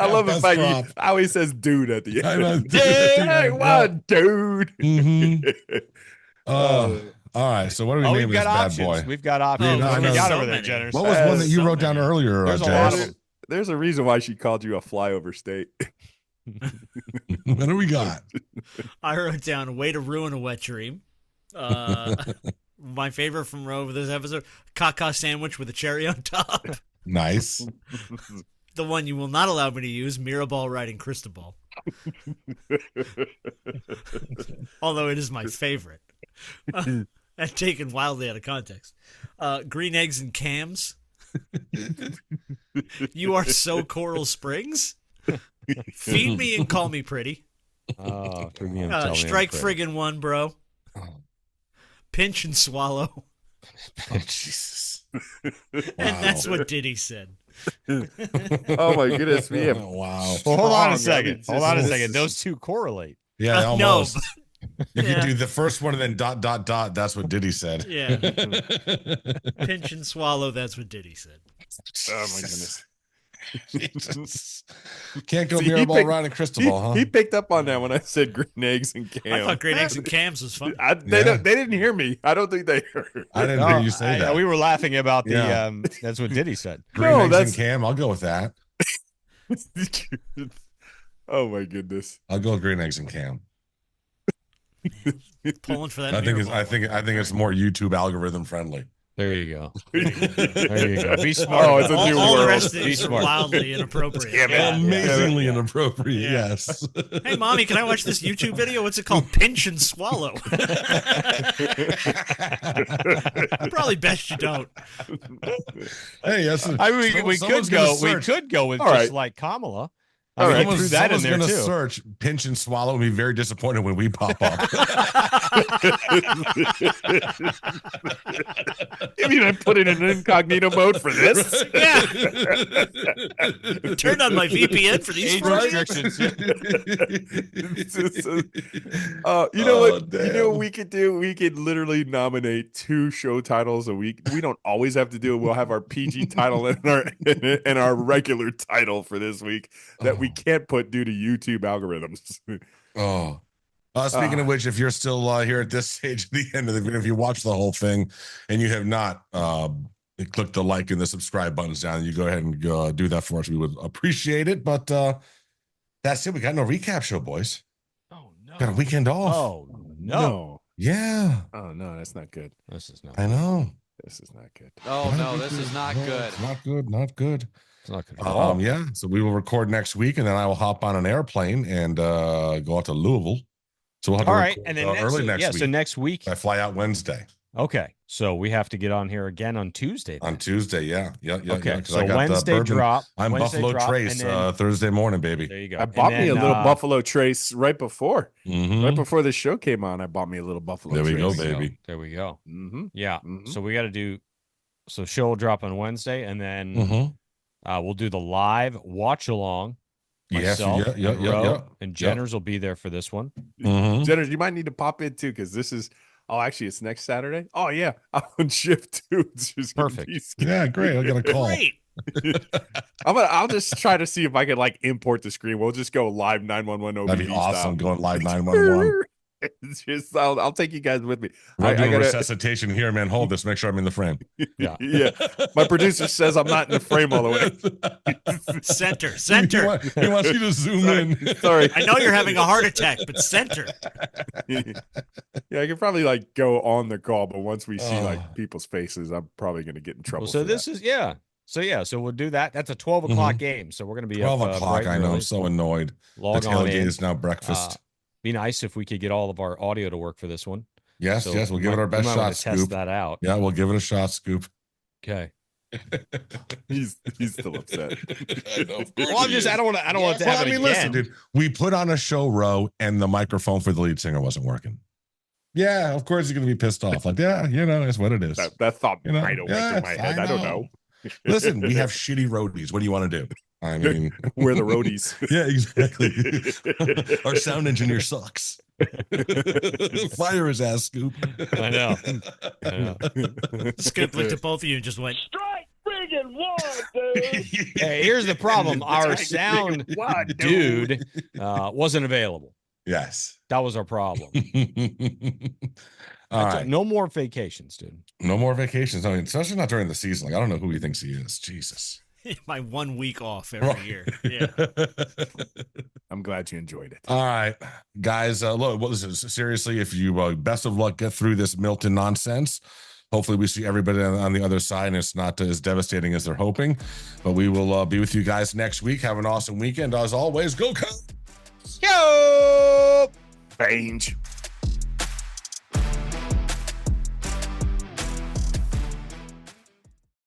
B: I love the
A: Best
B: fact
A: prop.
B: how he says "dude" at the
A: I
B: end.
A: know.
B: Hey, what, dude?
A: Mhm. All right. So what do we name
D: we've
A: this
D: got
A: bad
D: options.
A: boy?
D: We've got options.
A: Yeah,
D: What
A: I
D: do you
A: know.
D: got
E: So
D: over there,
E: many.
D: Jenners?
A: What was one that you
E: so
A: wrote down
E: many.
A: earlier,
D: There's a
A: Jay?
D: lot of-
B: There's a reason why she called you a flyover state.
A: What do we got?
E: I wrote down "Way to Ruin a Wet Dream." My favorite from Rove this episode: caca sandwich with a cherry on top.
A: Nice.
E: The one you will not allow me to use: Mirabal riding Cristobal. Although it is my favorite, and taken wildly out of context. Green eggs and cams. You are so Coral Springs. Feed me and call me pretty.
D: Oh, for me, tell me
E: Strike
D: I'm pretty.
E: friggin' one, bro. Pinch and swallow.
A: Jesus.
E: And that's what Diddy said.
B: Oh my goodness, me.
A: Wow.
D: Well, hold on a
B: Strong.
D: second. Hold on a
B: This
D: second.
B: is-
D: Those two correlate.
A: Yeah,
E: No,
A: almost. You
E: Yeah.
A: could do the first one and then ... That's what Diddy said.
E: yeah. Pinch and swallow, that's what Diddy said.
B: Oh my goodness.
A: Jesus. Can't go
B: See, he
A: Mirabal
B: picked-
A: riding Cristobal, huh?
B: He picked up on that when I said green eggs and cam.
E: I thought green eggs and cams was fun.
B: They didn't hear me. I don't think they heard.
A: I didn't hear you say that.
D: We were laughing about the.
A: Yeah.
D: That's what Diddy said.
A: Green
B: No,
A: eggs
B: that's-
A: and Cam. I'll go with that.
B: Oh my goodness.
A: I'll go with green eggs and Cam.
E: Pulling for that.
A: I think it's
E: Mirabal.
A: it's more YouTube algorithm friendly.
D: There you go. There you go. Be smart.
B: Oh, it's a
D: about it.
B: new
E: all the
B: world.
E: rest of
D: Be
E: these are
D: smart.
E: wildly inappropriate.
D: Yeah.
A: Amazingly inappropriate.
E: Yeah.
A: Yes.
E: Hey, mommy, can I watch this YouTube video? What's it called? Pinch and swallow. Probably best you don't.
A: Hey, yes.
D: I mean, we could go. We could go with
B: All
D: just
B: right.
D: like Kamala.
B: All
D: I mean,
B: right.
D: I threw that in there
A: gonna
D: too.
A: search pinch and swallow and be very disappointed when we pop up.
B: You mean I put it in incognito mode for this?
E: Yeah. Turned on my VPN for these
D: Age
E: stories.
D: restrictions.
B: You know what?
A: Oh,
B: You know what
A: damn.
B: we could do? We could literally nominate 2 show titles a week. We don't always have to do it. We'll have our PG title and our regular title for this week that we can't put due to YouTube algorithms.
A: Oh. Speaking of which, if you're still here at this stage at the end of the video, if you watch the whole thing and you have not click the like and the subscribe buttons down, you go ahead and do that for us. We would appreciate it. But that's it. We got no recap show, boys.
E: Oh, no.
A: Got a weekend off.
D: Oh no.
A: Yeah,
B: Oh no, that's not good.
D: This is not.
A: I know.
B: This is not good.
C: Oh no, this is not
A: No,
C: good.
A: It's not good. Not good.
D: It's not good. at all.
A: Yeah. So we will record next week, and then I will hop on an airplane and go out to Louisville. So we'll have to
D: All right,
A: record,
D: and then
A: early next week.
D: So next week.
A: I fly out Wednesday.
D: Okay, so we have to get on here again on Tuesday. then.
A: On Tuesday, yeah.
D: Okay,
A: 'cause
D: so
A: I got the
D: Wednesday
A: bourbon.
D: drop.
A: I'm
D: Wednesday
A: Buffalo
D: drop,
A: Trace
D: and then-
A: Thursday morning, baby.
D: There you go.
B: I
D: And
B: bought me a
D: then,
B: little Buffalo Trace right before.
A: Mhm.
B: Right before the show came on, I bought me a little Buffalo
A: There we
B: Trace.
A: go, baby.
D: There we go.
B: Mm-hmm.
D: Yeah.
B: Mhm.
D: So we got to do. So show will drop on Wednesday, and then
A: Mhm.
D: we'll do the live watch along.
A: Yes,
D: Myself
A: yeah,
D: and
A: yeah,
D: Ro,
A: yeah.
D: and Jenners will be there for this one.
A: Mhm.
B: Jenners, you might need to pop in too, because this is Oh, actually, it's next Saturday. Oh yeah, I'm on shift too. It's just
D: Perfect.
A: Yeah, great. I got a call.
E: Great.
B: I'll just try to see if I can like import the screen. We'll just go live 911 OBD
A: That'd be awesome.
B: style.
A: Going live 911.
B: It's just I'll take you guys with me.
A: We're doing resuscitation here, man. Hold this. Make sure I'm in the frame.
D: Yeah.
B: Yeah. My producer says I'm not in the frame all the way.
E: Center.
A: He wants you to zoom in.
B: Sorry.
E: I know you're having a heart attack, but center.
B: Yeah, I can probably like go on the call, but once we see like people's faces, I'm probably going to get in trouble.
D: Well, so this is So we'll do that. That's a 12 o'clock game. So we're going to be
A: 12
D: up,
A: o'clock. I know.
D: early.
A: I'm so annoyed.
D: Log
A: the
D: on
A: tailgate
D: in.
A: is now breakfast.
D: Be nice if we could get all of our audio to work for this one.
A: Yes,
D: So
A: we'll give it our best
D: we might
A: shot,
D: wanna test
A: Scoop.
D: that out.
A: Yeah, we'll give it a shot, Scoop.
D: Okay.
B: he's still upset.
A: I know.
D: Well, I don't want to have it again.
A: Listen, dude, we put on a show, Row, and the microphone for the lead singer wasn't working. Yeah, of course he's going to be pissed off. Like, yeah, it's what it is.
B: That thought
A: You know?
B: right away through my head. I don't know.
A: Listen, we have shitty roadies. What do you want to do? I mean,
B: we're the roadies.
A: Yeah, exactly. Our sound engineer sucks. Fire his ass, Scoop.
D: I know.
E: Scoop looked at both of you and just went,
I: Strike friggin' one, dude.
D: Hey, here's the problem. Our sound dude wasn't available.
A: Yes.
D: That was our problem.
A: All right.
D: No more vacations, dude.
A: No more vacations. I mean, especially not during the season. Like, I don't know who he thinks he is. Jesus.
E: my 1 week off every year. Yeah.
B: I'm glad you enjoyed it.
A: All right, guys. Look, listen, seriously, if you best of luck, get through this Milton nonsense. Hopefully we see everybody on the other side and it's not as devastating as they're hoping. But we will be with you guys next week. Have an awesome weekend. As always, go Cubs!
B: Yo! Bange.